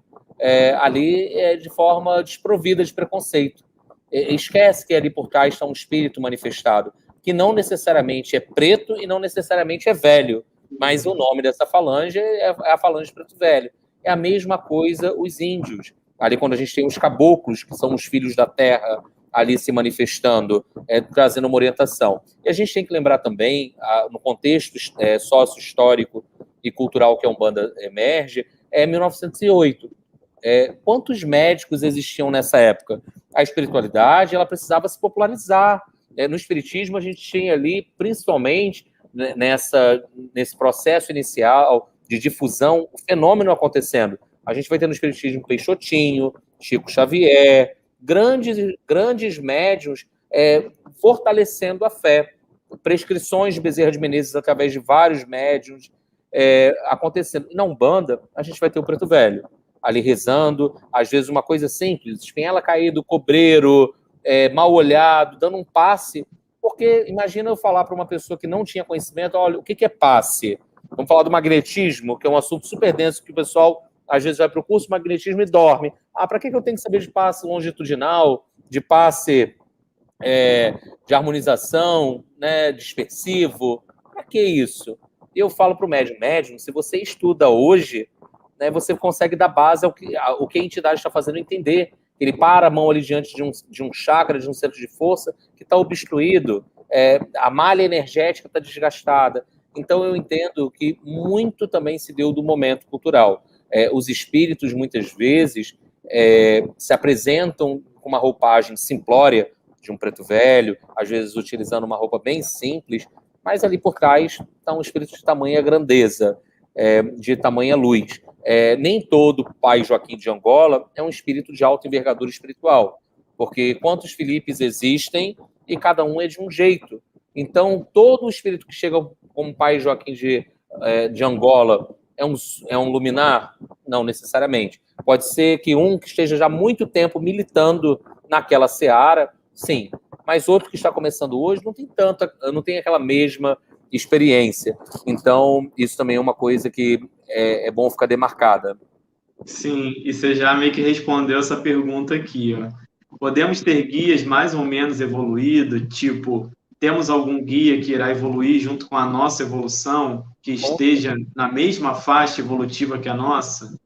ali de forma desprovida de preconceito. Esquece que ali por trás está um espírito manifestado, que não necessariamente é preto e não necessariamente é velho, mas o nome dessa falange é a falange preto velho. É a mesma coisa os índios. Ali quando a gente tem os caboclos, que são os filhos da terra, ali se manifestando, trazendo uma orientação. E a gente tem que lembrar também, no contexto sócio-histórico e cultural que a Umbanda emerge, 1908. Quantos médicos existiam nessa época? A espiritualidade ela precisava se popularizar. No espiritismo, a gente tinha ali, principalmente, nesse processo inicial de difusão, o fenômeno acontecendo. A gente vai ter no espiritismo Peixotinho, Chico Xavier, grandes médiuns fortalecendo a fé. Prescrições de Bezerra de Menezes através de vários médiuns acontecendo. Na Umbanda, a gente vai ter o Preto Velho ali rezando, às vezes uma coisa simples, espinhela caído, cobreiro, mal olhado, dando um passe, porque imagina eu falar para uma pessoa que não tinha conhecimento, olha, o que é passe? Vamos falar do magnetismo, que é um assunto super denso, que o pessoal às vezes vai para o curso de magnetismo e dorme. Para que eu tenho que saber de passe longitudinal, de passe de harmonização, né, dispersivo? Para que isso? Eu falo para o médium, se você estuda hoje, né, você consegue dar base ao que a entidade está fazendo entender. Ele para a mão ali diante de um chakra, de um centro de força que está obstruído, a malha energética está desgastada. Então, eu entendo que muito também se deu do momento cultural. Os espíritos, muitas vezes, se apresentam com uma roupagem simplória de um preto velho, às vezes utilizando uma roupa bem simples, mas ali por trás está um espírito de tamanha grandeza, de tamanha luz. Nem todo pai Joaquim de Angola é um espírito de alta envergadura espiritual, porque quantos Filipes existem e cada um é de um jeito. Então, todo espírito que chega como pai Joaquim de Angola é um luminar? Não necessariamente. Pode ser que um que esteja já há muito tempo militando naquela seara, sim, mas outro que está começando hoje não tem aquela mesma experiência. Então, isso também é uma coisa que é bom ficar demarcada. Sim, e você já meio que respondeu essa pergunta aqui, ó. Podemos ter guias mais ou menos evoluídos, tipo temos algum guia que irá evoluir junto com a nossa evolução, que esteja na mesma faixa evolutiva que a nossa?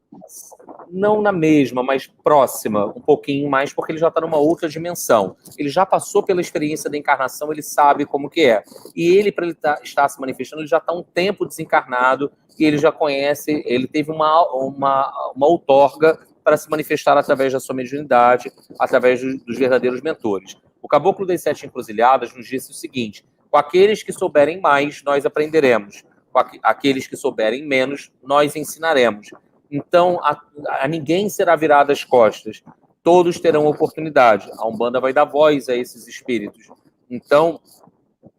Não na mesma, mas próxima, um pouquinho mais, porque ele já está numa outra dimensão. Ele já passou pela experiência da encarnação, ele sabe como que é. E ele, para ele estar se manifestando, ele já está um tempo desencarnado e ele já conhece, ele teve uma outorga para se manifestar através da sua mediunidade, através dos verdadeiros mentores. O Caboclo das Sete Encruzilhadas nos disse o seguinte: com aqueles que souberem mais, nós aprenderemos. Com aqueles que souberem menos, nós ensinaremos. Então, a ninguém será virado as costas. Todos terão oportunidade. A Umbanda vai dar voz a esses espíritos. Então,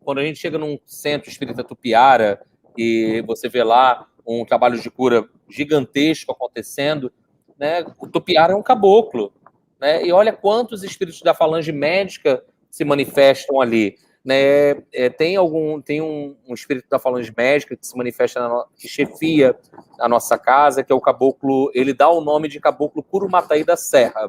quando a gente chega num centro espírita Tupiara e você vê lá um trabalho de cura gigantesco acontecendo, né? O Tupiara é um caboclo, né? E olha quantos espíritos da falange médica se manifestam ali. Né? Tem um espírito da falange médica que se manifesta, que chefia a nossa casa, que é o caboclo, ele dá o nome de caboclo Curumataí da Serra,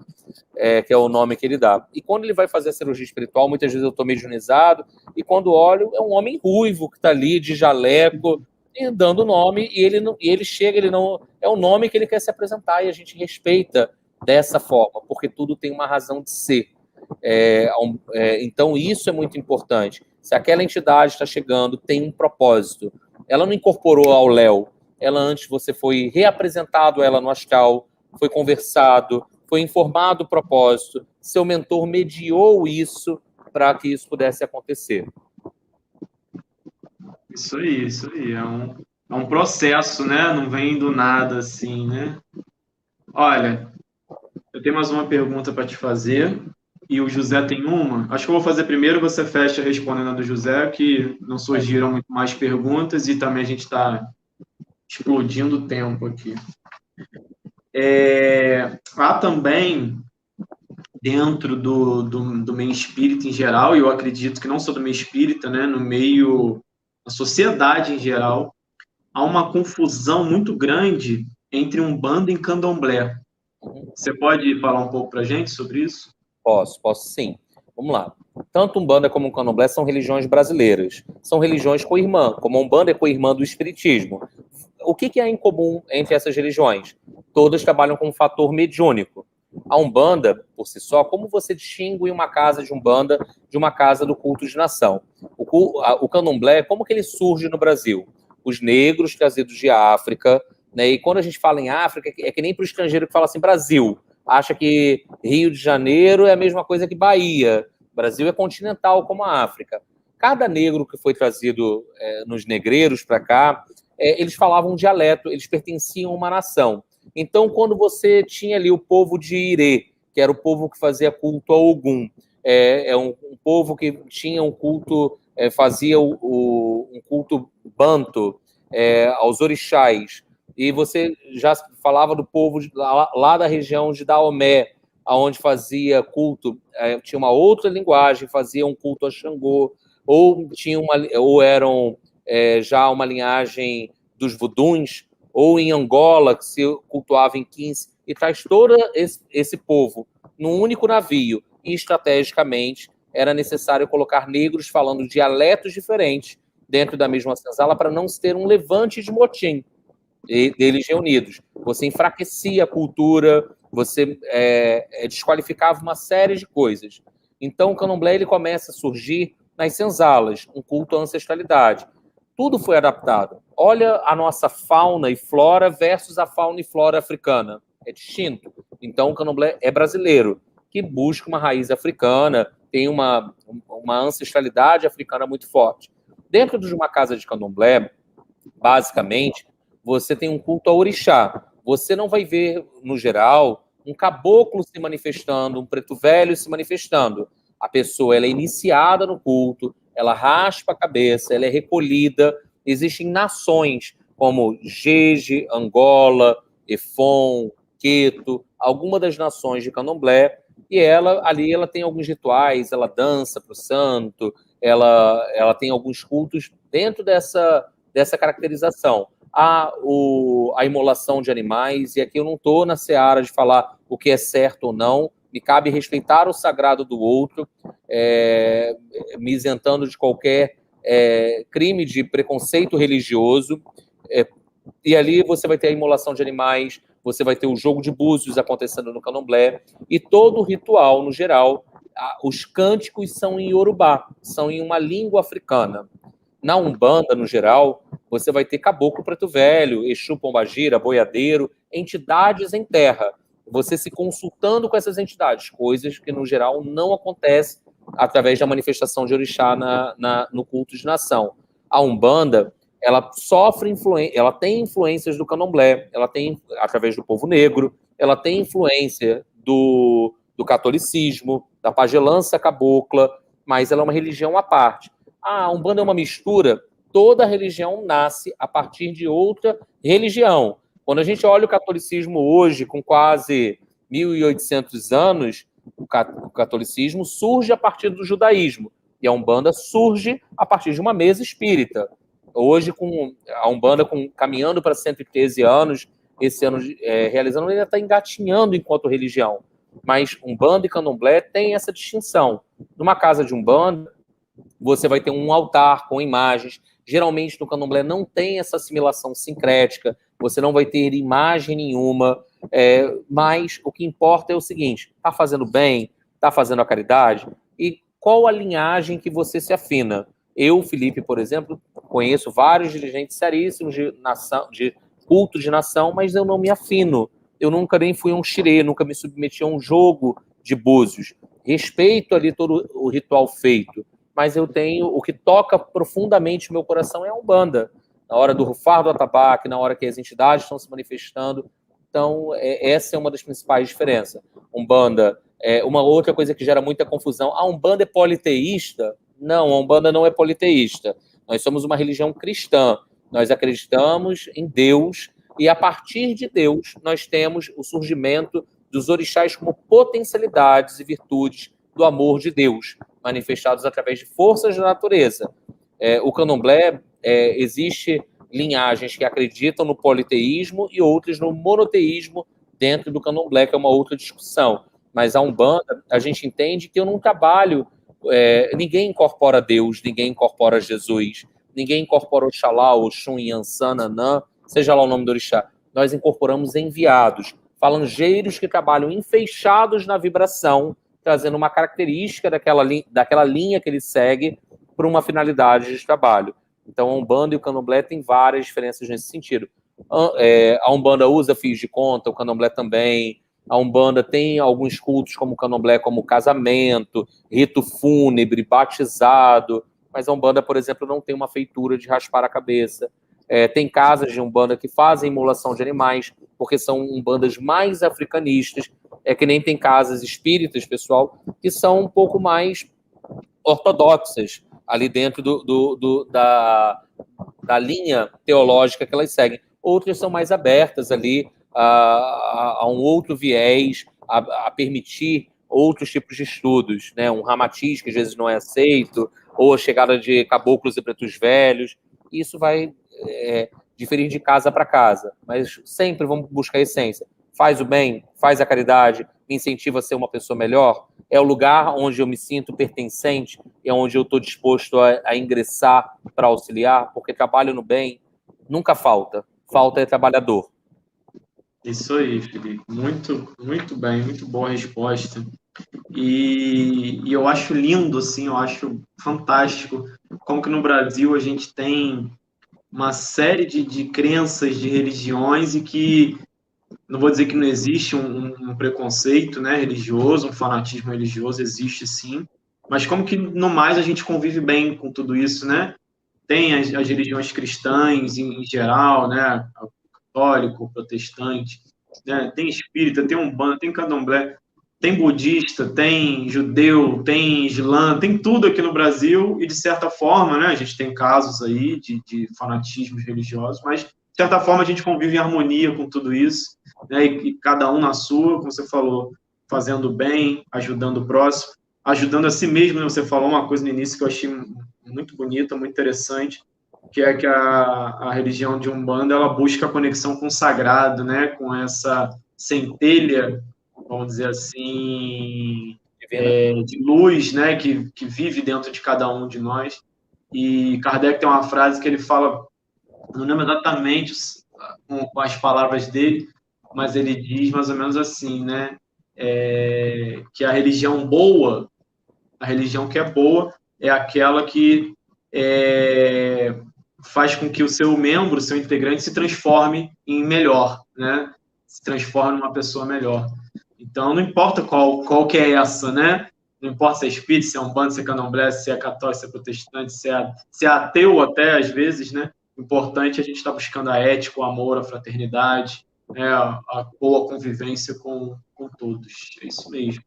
que é o nome que ele dá. E quando ele vai fazer a cirurgia espiritual, muitas vezes eu estou mediunizado, e quando olho, é um homem ruivo que está ali, de jaleco, dando o nome, e ele chega, ele não é o nome que ele quer se apresentar, e a gente respeita dessa forma, porque tudo tem uma razão de ser. Então, isso é muito importante. Se aquela entidade está chegando, tem um propósito. Ela não incorporou ao Léo. Ela antes você foi reapresentado a ela no astral, foi conversado, foi informado o propósito. Seu mentor mediou isso para que isso pudesse acontecer. Isso aí. É um processo, né? Não vem do nada assim, né? Olha, eu tenho mais uma pergunta para te fazer. E o José tem uma. Acho que eu vou fazer primeiro, você fecha respondendo a do José, que não surgiram muito mais perguntas e também a gente está explodindo o tempo aqui. Há também, dentro do meio espírita em geral, e eu acredito que não só do meio espírita, né, no meio da sociedade em geral, há uma confusão muito grande entre Umbanda e Candomblé. Você pode falar um pouco para a gente sobre isso? Posso sim. Vamos lá. Tanto Umbanda como o Candomblé são religiões brasileiras. São religiões co-irmã, como a Umbanda é co-irmã do Espiritismo. O que há em comum entre essas religiões? Todas trabalham com um fator mediúnico. A Umbanda, por si só, como você distingue uma casa de Umbanda de uma casa do culto de nação? O Candomblé, como que ele surge no Brasil? Os negros trazidos de África, né? E quando a gente fala em África, é que nem para o estrangeiro que fala assim, Brasil. Acha que Rio de Janeiro é a mesma coisa que Bahia. O Brasil é continental como a África. Cada negro que foi trazido nos negreiros para cá, eles falavam um dialeto, eles pertenciam a uma nação. Então, quando você tinha ali o povo de Irê, que era o povo que fazia culto a Ogum, um povo que tinha um culto, fazia um culto banto aos orixás, e você já falava do povo lá da região de Daomé, onde fazia culto, tinha uma outra linguagem, fazia um culto a Xangô, ou eram já uma linhagem dos vuduns, ou em Angola, que se cultuava em 15, e traz todo esse povo num único navio, e estrategicamente era necessário colocar negros falando dialetos diferentes dentro da mesma senzala para não se ter um levante de motim deles reunidos. Você enfraquecia a cultura, você desqualificava uma série de coisas. Então o Candomblé ele começa a surgir nas senzalas, um culto à ancestralidade. Tudo foi adaptado. Olha a nossa fauna e flora versus a fauna e flora africana. É distinto. Então o Candomblé é brasileiro, que busca uma raiz africana, tem uma ancestralidade africana muito forte. Dentro de uma casa de Candomblé, basicamente, você tem um culto ao orixá. Você não vai ver, no geral, um caboclo se manifestando, um preto velho se manifestando. A pessoa ela é iniciada no culto, ela raspa a cabeça, ela é recolhida. Existem nações como Jeje, Angola, Efon, Queto, alguma das nações de Candomblé, e ela tem alguns rituais, ela dança para o santo, ela tem alguns cultos dentro dessa caracterização. A imolação de animais, e aqui eu não estou na seara de falar o que é certo ou não, me cabe respeitar o sagrado do outro, me isentando de qualquer crime de preconceito religioso, e ali você vai ter a imolação de animais, você vai ter o jogo de búzios acontecendo no candomblé, e todo o ritual, no geral, os cânticos são em Yorubá, são em uma língua africana. Na Umbanda, no geral, você vai ter caboclo preto velho, Exu pombagira, boiadeiro, entidades em terra. Você se consultando com essas entidades, coisas que, no geral, não acontecem através da manifestação de orixá no culto de nação. A Umbanda, ela ela tem influências do candomblé, ela tem, através do povo negro, ela tem influência do catolicismo, da pagelança cabocla, mas ela é uma religião à parte. A Umbanda é uma mistura, toda religião nasce a partir de outra religião. Quando a gente olha o catolicismo hoje, com quase 1.800 anos, o catolicismo surge a partir do judaísmo, e a Umbanda surge a partir de uma mesa espírita. Hoje, com a Umbanda caminhando para 113 anos, esse ano realizando, ele ainda está engatinhando enquanto religião. Mas Umbanda e Candomblé têm essa distinção. Numa casa de Umbanda, você vai ter um altar com imagens. Geralmente, no Candomblé, não tem essa assimilação sincrética, você não vai ter imagem nenhuma, mas o que importa é o seguinte: está fazendo bem, está fazendo a caridade, e qual a linhagem que você se afina? Eu, Felipe, por exemplo, conheço vários dirigentes seríssimos de culto de nação, mas eu não me afino. Eu nunca nem fui um xirê, nunca me submeti a um jogo de búzios. Respeito ali todo o ritual feito, mas eu tenho, o que toca profundamente o meu coração é a Umbanda. Na hora do rufar do atabaque, na hora que as entidades estão se manifestando. Então, essa é uma das principais diferenças. Umbanda, uma outra coisa que gera muita confusão, a Umbanda é politeísta? Não, a Umbanda não é politeísta. Nós somos uma religião cristã. Nós acreditamos em Deus, e a partir de Deus nós temos o surgimento dos orixás como potencialidades e virtudes do amor de Deus, manifestados através de forças da natureza. O candomblé, existe linhagens que acreditam no politeísmo e outras no monoteísmo dentro do candomblé, que é uma outra discussão. Mas a Umbanda, a gente entende que eu não trabalho, ninguém incorpora Deus, ninguém incorpora Jesus, ninguém incorpora Oxalá, Oxum, Yansan, Nanã, seja lá o nome do orixá. Nós incorporamos enviados, falangeiros que trabalham enfeixados na vibração, trazendo uma característica daquela linha que ele segue para uma finalidade de trabalho. Então, a Umbanda e o Candomblé têm várias diferenças nesse sentido. A Umbanda usa fios de conta, o Candomblé também. A Umbanda tem alguns cultos como o Candomblé, como casamento, rito fúnebre, batizado, mas a Umbanda, por exemplo, não tem uma feitura de raspar a cabeça. Tem casas de Umbanda que fazem imolação de animais, porque são umbandas mais africanistas, que nem tem casas espíritas, pessoal, que são um pouco mais ortodoxas, ali dentro da linha teológica que elas seguem. Outras são mais abertas ali a um outro viés, a permitir outros tipos de estudos, né? Um ramatiz, que às vezes não é aceito, ou a chegada de caboclos e pretos velhos. Isso vai diferir de casa para casa, mas sempre vamos buscar a essência. Faz o bem, faz a caridade, me incentiva a ser uma pessoa melhor. É o lugar onde eu me sinto pertencente, é onde eu estou disposto a ingressar para auxiliar, porque trabalho no bem nunca falta. Falta é trabalhador. Isso aí, Felipe. Muito, muito bem, muito boa resposta. E eu acho lindo, assim, eu acho fantástico como que no Brasil a gente tem uma série de crenças, de religiões, e que, não vou dizer que não existe um preconceito, né, religioso, um fanatismo religioso, existe sim, mas como que no mais a gente convive bem com tudo isso, né? Tem as religiões cristãs em geral, né, católico, protestante, né? Tem espírita, tem umbanda, tem candomblé, tem budista, tem judeu, tem islã, tem tudo aqui no Brasil, e de certa forma, né, a gente tem casos aí de fanatismos religiosos, mas de certa forma a gente convive em harmonia com tudo isso, né, e cada um na sua, como você falou, fazendo bem, ajudando o próximo, ajudando a si mesmo, né? Você falou uma coisa no início que eu achei muito bonita, muito interessante, que é que a religião de Umbanda, ela busca a conexão com o sagrado, né, com essa centelha vamos dizer assim, de luz, né, que vive dentro de cada um de nós. E Kardec tem uma frase que ele fala, não lembro exatamente com as palavras dele, mas ele diz mais ou menos assim, né, que a religião boa, a religião que é boa, é aquela que faz com que o seu membro, o seu integrante, se transforme em melhor, né? Se transforme em uma pessoa melhor. Então, não importa qual que é essa, né? Não importa se é espírita, se é umbanda, se é candomblé, se é católico, se é protestante, se é ateu até, às vezes, né? O importante é a gente estar buscando a ética, o amor, a fraternidade, né? A boa convivência com todos. É isso mesmo.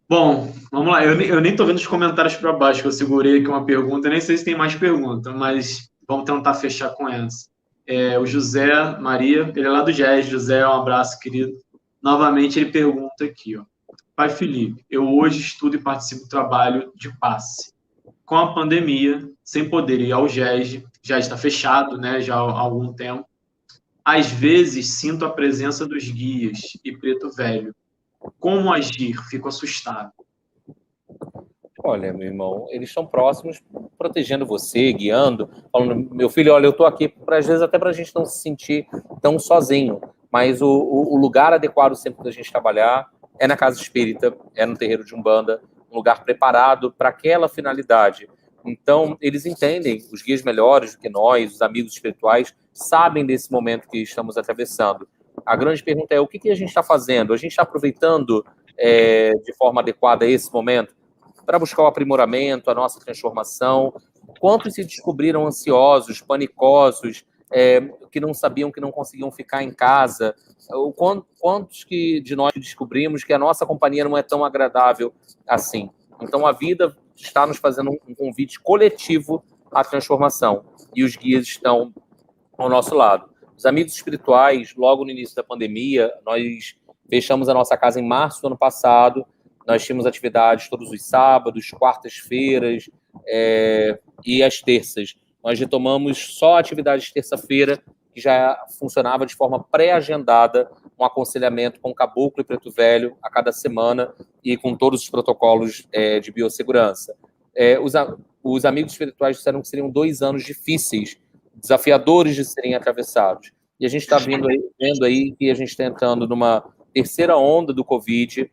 Bom, vamos lá. Eu nem estou vendo os comentários para baixo, que eu segurei aqui uma pergunta. Eu nem sei se tem mais pergunta, mas vamos tentar fechar com essa. O José Maria, ele é lá do GES. José, um abraço, querido. Novamente, ele pergunta aqui, ó. Pai Felipe, eu hoje estudo e participo do trabalho de passe. Com a pandemia, sem poder ir ao GES, já está fechado, né, já há algum tempo. Às vezes, sinto a presença dos guias e preto velho. Como agir? Fico assustado. Olha, meu irmão, eles estão próximos, protegendo você, guiando, falando, meu filho, olha, eu estou aqui, às vezes até para a gente não se sentir tão sozinho, mas o lugar adequado sempre da gente trabalhar é na casa espírita, é no terreiro de Umbanda, um lugar preparado para aquela finalidade. Então, eles entendem, os guias melhores do que nós, os amigos espirituais, sabem desse momento que estamos atravessando. A grande pergunta é, o que a gente está fazendo? A gente está aproveitando de forma adequada esse momento para buscar o aprimoramento, a nossa transformação? Quantos se descobriram ansiosos, panicosos, que não sabiam, que não conseguiam ficar em casa? Quantos de nós descobrimos que a nossa companhia não é tão agradável assim? Então, a vida está nos fazendo um convite coletivo à transformação, e os guias estão ao nosso lado. Os amigos espirituais, logo no início da pandemia, nós fechamos a nossa casa em março do ano passado. Nós tínhamos atividades todos os sábados, quartas-feiras e as terças. Nós retomamos só a atividade de terça-feira, que já funcionava de forma pré-agendada, um aconselhamento com caboclo e preto velho a cada semana e com todos os protocolos de biossegurança. Os amigos espirituais disseram que seriam 2 anos difíceis, desafiadores de serem atravessados. E a gente está vendo aí que a gente está entrando numa terceira onda do Covid,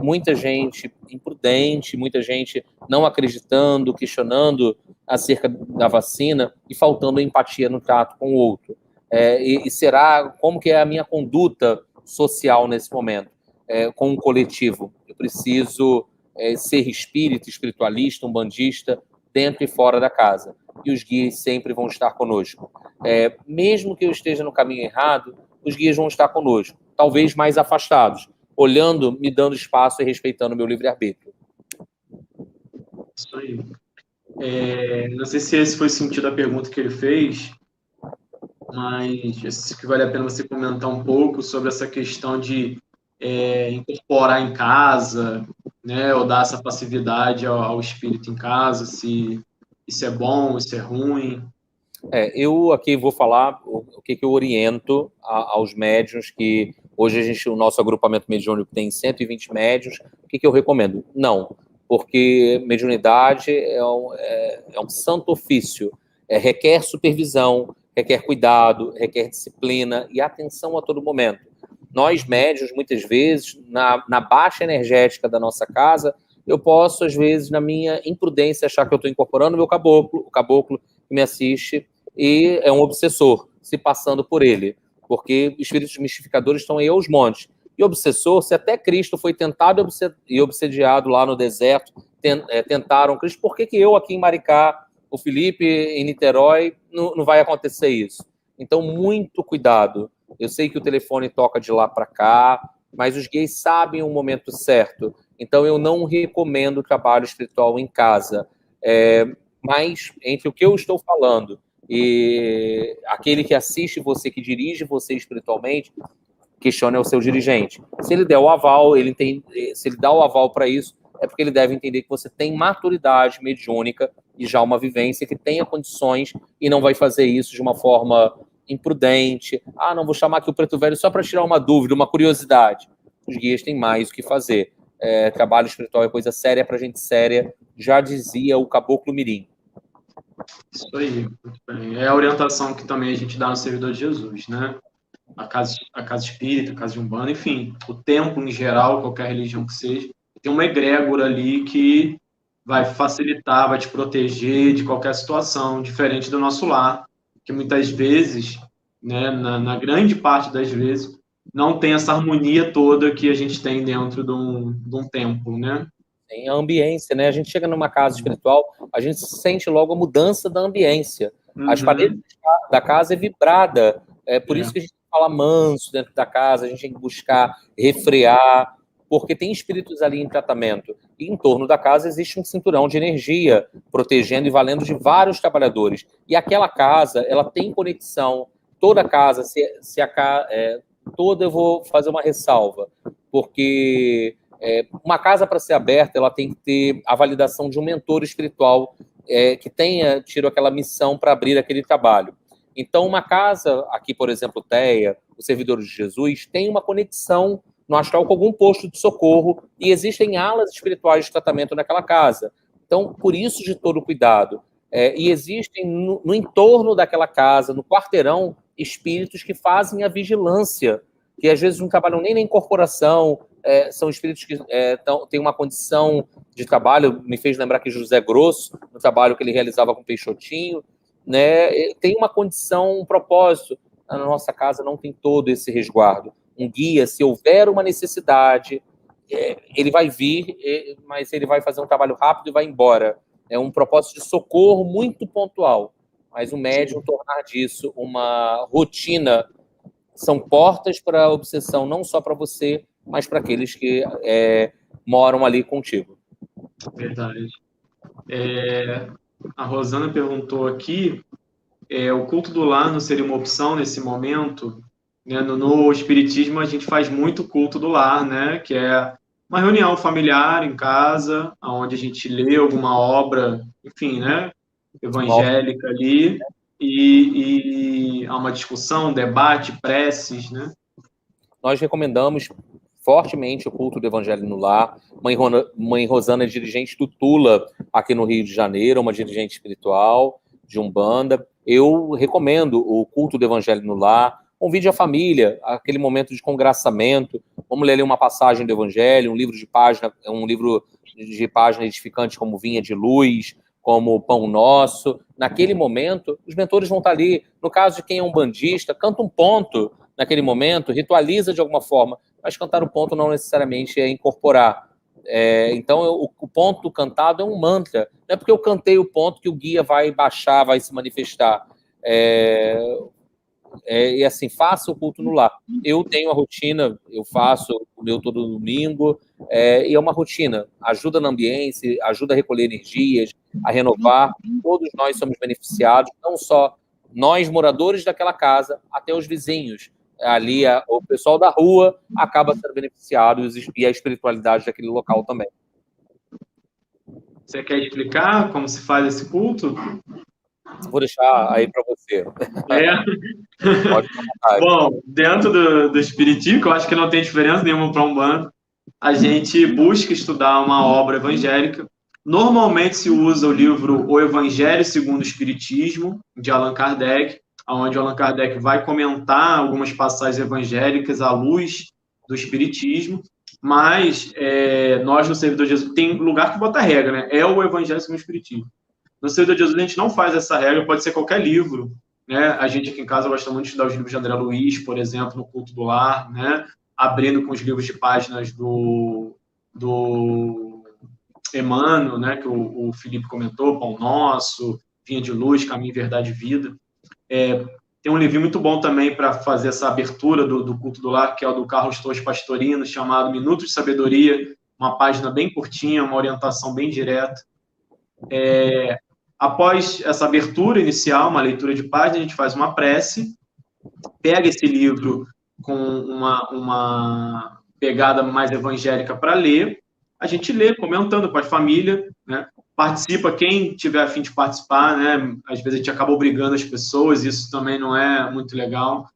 muita gente imprudente, muita gente não acreditando, questionando acerca da vacina e faltando empatia no trato com o outro. E será, como que é a minha conduta social nesse momento, com o coletivo? Eu preciso ser espírita, espiritualista, umbandista, dentro e fora da casa. E os guias sempre vão estar conosco. Mesmo que eu esteja no caminho errado, os guias vão estar conosco, talvez mais afastados, olhando, me dando espaço e respeitando o meu livre-arbítrio. Isso aí. Não sei se esse foi o sentido da pergunta que ele fez, mas acho que vale a pena você comentar um pouco sobre essa questão de incorporar em casa, né, ou dar essa passividade ao espírito em casa, se isso é bom, se é ruim. Eu aqui vou falar o que eu oriento aos médiuns, que hoje o nosso agrupamento mediúnico tem 120 médiuns. O que eu recomendo? Não, porque mediunidade é um santo ofício, requer supervisão, requer cuidado, requer disciplina e atenção a todo momento. Nós, médiuns, muitas vezes, na baixa energética da nossa casa, eu posso, às vezes, na minha imprudência, achar que eu estou incorporando o caboclo que me assiste, e é um obsessor, se passando por ele, porque espíritos mistificadores estão aí aos montes. E obsessor, se até Cristo foi tentado e obsediado lá no deserto, tentaram Cristo, por que eu aqui em Maricá, o Felipe em Niterói, não vai acontecer isso? Então, muito cuidado. Eu sei que o telefone toca de lá para cá, mas os gays sabem o momento certo. Então, eu não recomendo o trabalho espiritual em casa. Mas, entre o que eu estou falando e aquele que assiste você, que dirige você espiritualmente, questione o seu dirigente. Se ele der o aval, se ele dá o aval para isso, é porque ele deve entender que você tem maturidade mediúnica e já uma vivência que tenha condições e não vai fazer isso de uma forma imprudente. Não vou chamar aqui o preto velho só para tirar uma dúvida, uma curiosidade. os guias têm mais o que fazer. Trabalho espiritual é coisa séria para gente séria, já dizia o Caboclo Mirim. Isso aí, muito bem. É a orientação que também a gente dá no servidor de Jesus, né? A casa espírita, a casa de Umbanda, enfim, o templo em geral, qualquer religião que seja, tem uma egrégora ali que vai facilitar, vai te proteger de qualquer situação, diferente do nosso lar, que muitas vezes, né, na grande parte das vezes, não tem essa harmonia toda que a gente tem dentro de um templo, né? Tem a ambiência, né? A gente chega numa casa espiritual, a gente sente logo a mudança da ambiência. As paredes da casa é vibrada, por isso que a gente fala manso dentro da casa, a gente tem que buscar refrear, porque tem espíritos ali em tratamento. E em torno da casa existe um cinturão de energia, protegendo e valendo de vários trabalhadores. E aquela casa, ela tem conexão, toda casa, toda eu vou fazer uma ressalva, porque uma casa para ser aberta, ela tem que ter a validação de um mentor espiritual que tenha tido aquela missão para abrir aquele trabalho. Então, uma casa, aqui, por exemplo, TEA, o Servidor de Jesus, tem uma conexão no astral com algum posto de socorro e existem alas espirituais de tratamento naquela casa. Então, por isso, de todo cuidado. E existem no entorno daquela casa, no quarteirão, espíritos que fazem a vigilância, que às vezes não trabalham nem na incorporação, são espíritos que têm uma condição de trabalho, me fez lembrar que José Grosso, no trabalho que ele realizava com Peixotinho, né, tem uma condição, um propósito. Na nossa casa não tem todo esse resguardo. Um guia, se houver uma necessidade, ele vai vir, mas ele vai fazer um trabalho rápido e vai embora. É um propósito de socorro muito pontual, mas o médium tornar disso uma rotina. São portas para a obsessão, não só para você, mas para aqueles que moram ali contigo. Verdade. A Rosana perguntou aqui, o culto do lar não seria uma opção nesse momento? Né? No Espiritismo, a gente faz muito culto do lar, né? Que é uma reunião familiar em casa, onde a gente lê alguma obra, enfim, né? Evangélica ali, e há uma discussão, um debate, preces, né? Nós recomendamos fortemente o culto do Evangelho no Lar. Mãe Rosana é dirigente do Tula, aqui no Rio de Janeiro, uma dirigente espiritual de Umbanda. Eu recomendo o culto do Evangelho no Lar. Convide a família, aquele momento de congraçamento. Vamos ler ali uma passagem do Evangelho, um livro de página edificante como Vinha de Luz, como Pão Nosso. Naquele momento, os mentores vão estar ali. No caso de quem é um bandista, canta um ponto naquele momento, ritualiza de alguma forma, mas cantar o ponto não necessariamente é incorporar. Então, o ponto cantado é um mantra. Não é porque eu cantei o ponto que o guia vai baixar, vai se manifestar. E assim, faça o culto no lar. Eu tenho a rotina, eu faço o meu todo domingo, e é uma rotina. Ajuda na ambiência, ajuda a recolher energias, a renovar. Todos nós somos beneficiados, não só nós, moradores daquela casa, até os vizinhos. Ali, o pessoal da rua acaba sendo beneficiado e a espiritualidade daquele local também. Você quer explicar como se faz esse culto? Vou deixar aí para você. Pode falar. Bom, dentro do Espiritismo, que eu acho que não tem diferença nenhuma para Umbanda, a gente busca estudar uma obra evangélica. Normalmente se usa o livro O Evangelho segundo o Espiritismo, de Allan Kardec, onde Allan Kardec vai comentar algumas passagens evangélicas à luz do Espiritismo, mas nós, no Servidor de Jesus, tem lugar que bota regra, né? É o Evangelho segundo o Espiritismo. No Servidor de Jesus, a gente não faz essa regra, pode ser qualquer livro, né? A gente aqui em casa gosta muito de estudar os livros de André Luiz, por exemplo, no Culto do Lar, né? Abrindo com os livros de páginas do Emmanuel, né? Que o Felipe comentou, Pão Nosso, Vinha de Luz, Caminho, Verdade e Vida. Tem um livro muito bom também para fazer essa abertura do Culto do Lar, que é o do Carlos Torres Pastorino, chamado Minutos de Sabedoria, uma página bem curtinha, uma orientação bem direta. Após essa abertura inicial, uma leitura de página, a gente faz uma prece, pega esse livro com uma pegada mais evangélica para ler, a gente lê comentando com a família, né? Participa quem tiver a fim de participar, né? Às vezes a gente acaba obrigando as pessoas, isso também não é muito legal.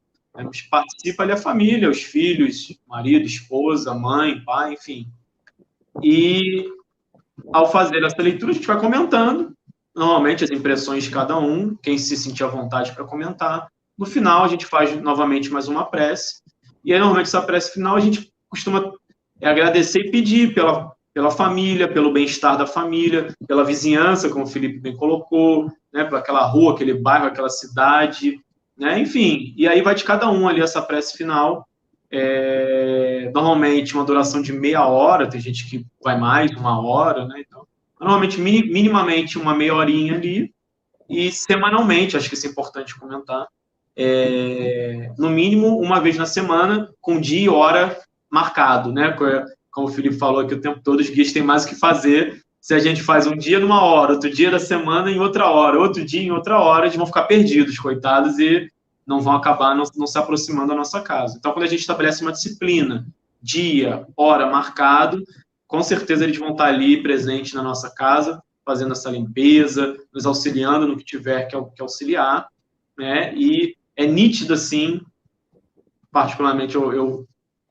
Participa ali a família, os filhos, marido, esposa, mãe, pai, enfim. E ao fazer essa leitura, a gente vai comentando, normalmente as impressões de cada um, quem se sentir à vontade para comentar. No final, a gente faz novamente mais uma prece, e aí, normalmente, essa prece final, a gente costuma agradecer e pedir pela família, pelo bem-estar da família, pela vizinhança, como o Felipe bem colocou, né, por aquela rua, aquele bairro, aquela cidade, né, enfim. E aí vai de cada um ali essa prece final, normalmente uma duração de meia hora, tem gente que vai mais, uma hora, né? Então, normalmente, minimamente uma meia horinha ali, e semanalmente, acho que isso é importante comentar, no mínimo uma vez na semana, com dia e hora marcado, né? Como o Felipe falou aqui o tempo todo, os guias têm mais o que fazer. Se a gente faz um dia numa hora, outro dia da semana em outra hora, outro dia em outra hora, eles vão ficar perdidos, coitados, e não vão acabar não se aproximando da nossa casa. Então, quando a gente estabelece uma disciplina, dia, hora marcado, com certeza eles vão estar ali presentes na nossa casa, fazendo essa limpeza, nos auxiliando no que tiver que auxiliar, né? E é nítido, assim, particularmente eu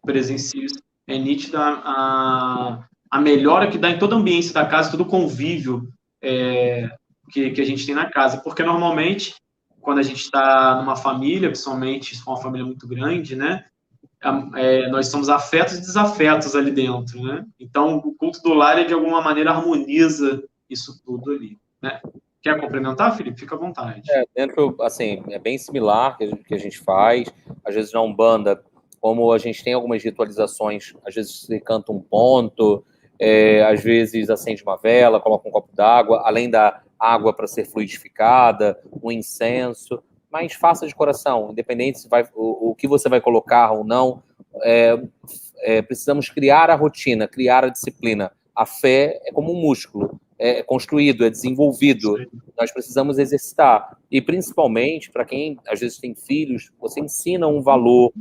presencio isso, é nítida a melhora que dá em toda a ambiência da casa, todo o convívio que a gente tem na casa, porque normalmente, quando a gente está numa família, principalmente se for uma família muito grande, né, nós somos afetos e desafetos ali dentro, né? Então, o culto do lar, de alguma maneira, harmoniza isso tudo ali, né? Quer complementar, Felipe? Fica à vontade. Dentro, assim, é bem similar que a gente faz. Às vezes na Umbanda, como a gente tem algumas ritualizações, às vezes você canta um ponto, às vezes acende uma vela, coloca um copo d'água, além da água para ser fluidificada, um incenso, mas faça de coração, independente se o que você vai colocar ou não, precisamos criar a rotina, criar a disciplina. A fé é como um músculo, é construído, é desenvolvido. Nós precisamos exercitar. E, principalmente, para quem, às vezes, tem filhos, você ensina o valor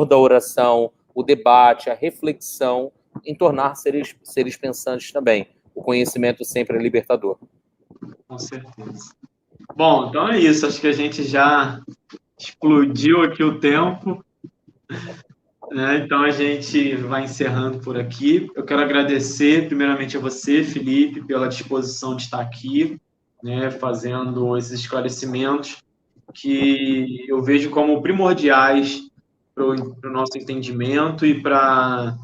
da oração, o debate, a reflexão, em tornar seres pensantes também. O conhecimento sempre é libertador. Com certeza. Bom, então é isso. Acho que a gente já explodiu aqui o tempo, né? Então a gente vai encerrando por aqui. Eu quero agradecer primeiramente a você, Felipe, pela disposição de estar aqui, né, fazendo esses esclarecimentos que eu vejo como primordiais para o nosso entendimento e para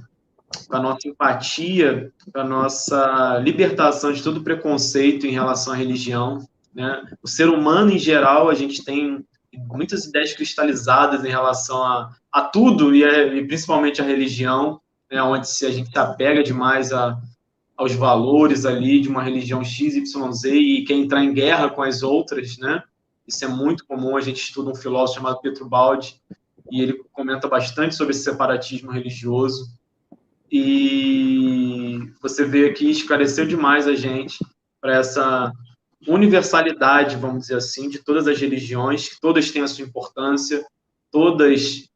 a nossa empatia, para a nossa libertação de todo preconceito em relação à religião, né? O ser humano, em geral, a gente tem muitas ideias cristalizadas em relação a tudo, e principalmente a religião, né? Onde a gente se apega demais aos valores ali de uma religião X, Y, Z e quer entrar em guerra com as outras, né? Isso é muito comum. A gente estuda um filósofo chamado Pietro Baldi e ele comenta bastante sobre esse separatismo religioso. E você vê aqui, esclareceu demais a gente para essa universalidade, vamos dizer assim, de todas as religiões, que todas têm a sua importância, todas,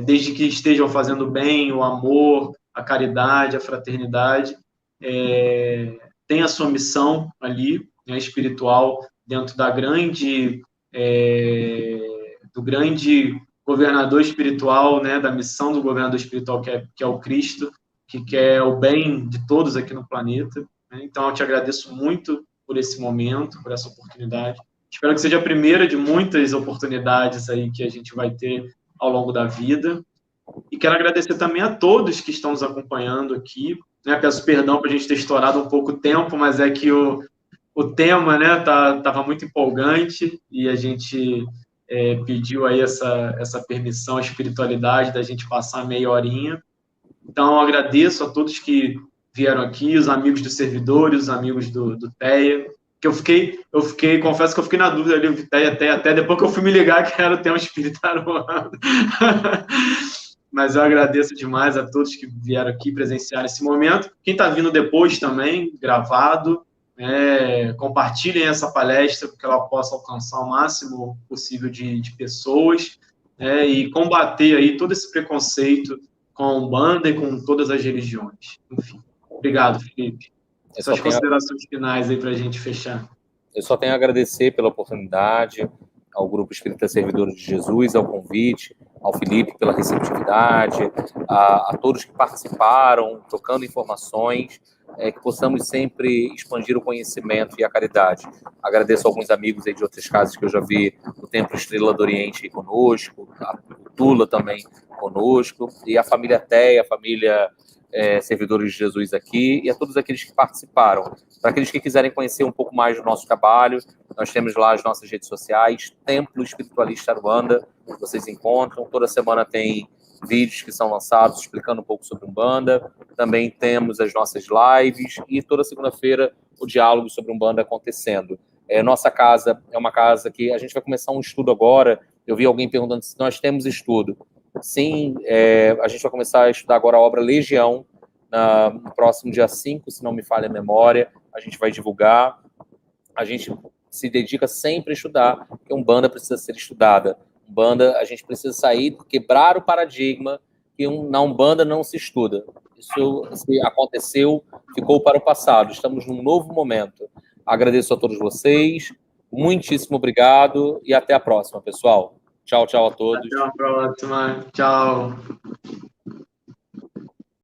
desde que estejam fazendo bem, o amor, a caridade, a fraternidade, tem a sua missão ali, né, espiritual, dentro da do grande governador espiritual, né, da missão do governador espiritual, que é o Cristo, que quer o bem de todos aqui no planeta. Né? Então, eu te agradeço muito por esse momento, por essa oportunidade. Espero que seja a primeira de muitas oportunidades aí que a gente vai ter ao longo da vida. E quero agradecer também a todos que estão nos acompanhando aqui. Né? Peço perdão para a gente ter estourado um pouco o tempo, mas é que o tema, né, tava muito empolgante e a gente pediu aí essa permissão à espiritualidade da gente passar meia horinha. Então, eu agradeço a todos que vieram aqui, os amigos dos servidores, os amigos do TEA, que eu fiquei, confesso que eu fiquei na dúvida ali, o TEA, até depois que eu fui me ligar que era o tema espiritual. Mas eu agradeço demais a todos que vieram aqui presenciar esse momento. Quem está vindo depois também, gravado, compartilhem essa palestra para que ela possa alcançar o máximo possível de pessoas, e combater aí todo esse preconceito com a Umbanda e com todas as religiões. Enfim, obrigado, Felipe. Suas considerações finais aí para a gente fechar. Eu só tenho a agradecer pela oportunidade, ao Grupo Espírita Servidores de Jesus, ao convite, ao Felipe pela receptividade, a todos que participaram, trocando informações, que possamos sempre expandir o conhecimento e a caridade. Agradeço a alguns amigos aí de outras casas que eu já vi, o Templo Estrela do Oriente aí conosco, a Tula também conosco, e a família Teia, a família Servidores de Jesus aqui, e a todos aqueles que participaram. Para aqueles que quiserem conhecer um pouco mais do nosso trabalho, nós temos lá as nossas redes sociais, Templo Espiritualista Aruanda, vocês encontram, toda semana tem vídeos que são lançados explicando um pouco sobre Umbanda, também temos as nossas lives, e toda segunda-feira o diálogo sobre Umbanda acontecendo. Nossa casa é uma casa que a gente vai começar um estudo agora. Eu vi alguém perguntando se nós temos estudo. Sim, a gente vai começar a estudar agora a obra Legião, no próximo dia 5, se não me falha a memória, a gente vai divulgar. A gente se dedica sempre a estudar, porque Umbanda precisa ser estudada. Umbanda, a gente precisa sair, quebrar o paradigma que na Umbanda não se estuda. Isso se aconteceu, ficou para o passado. Estamos num novo momento. Agradeço a todos vocês, muitíssimo obrigado e até a próxima, pessoal. Tchau, tchau a todos. Até a próxima. Tchau.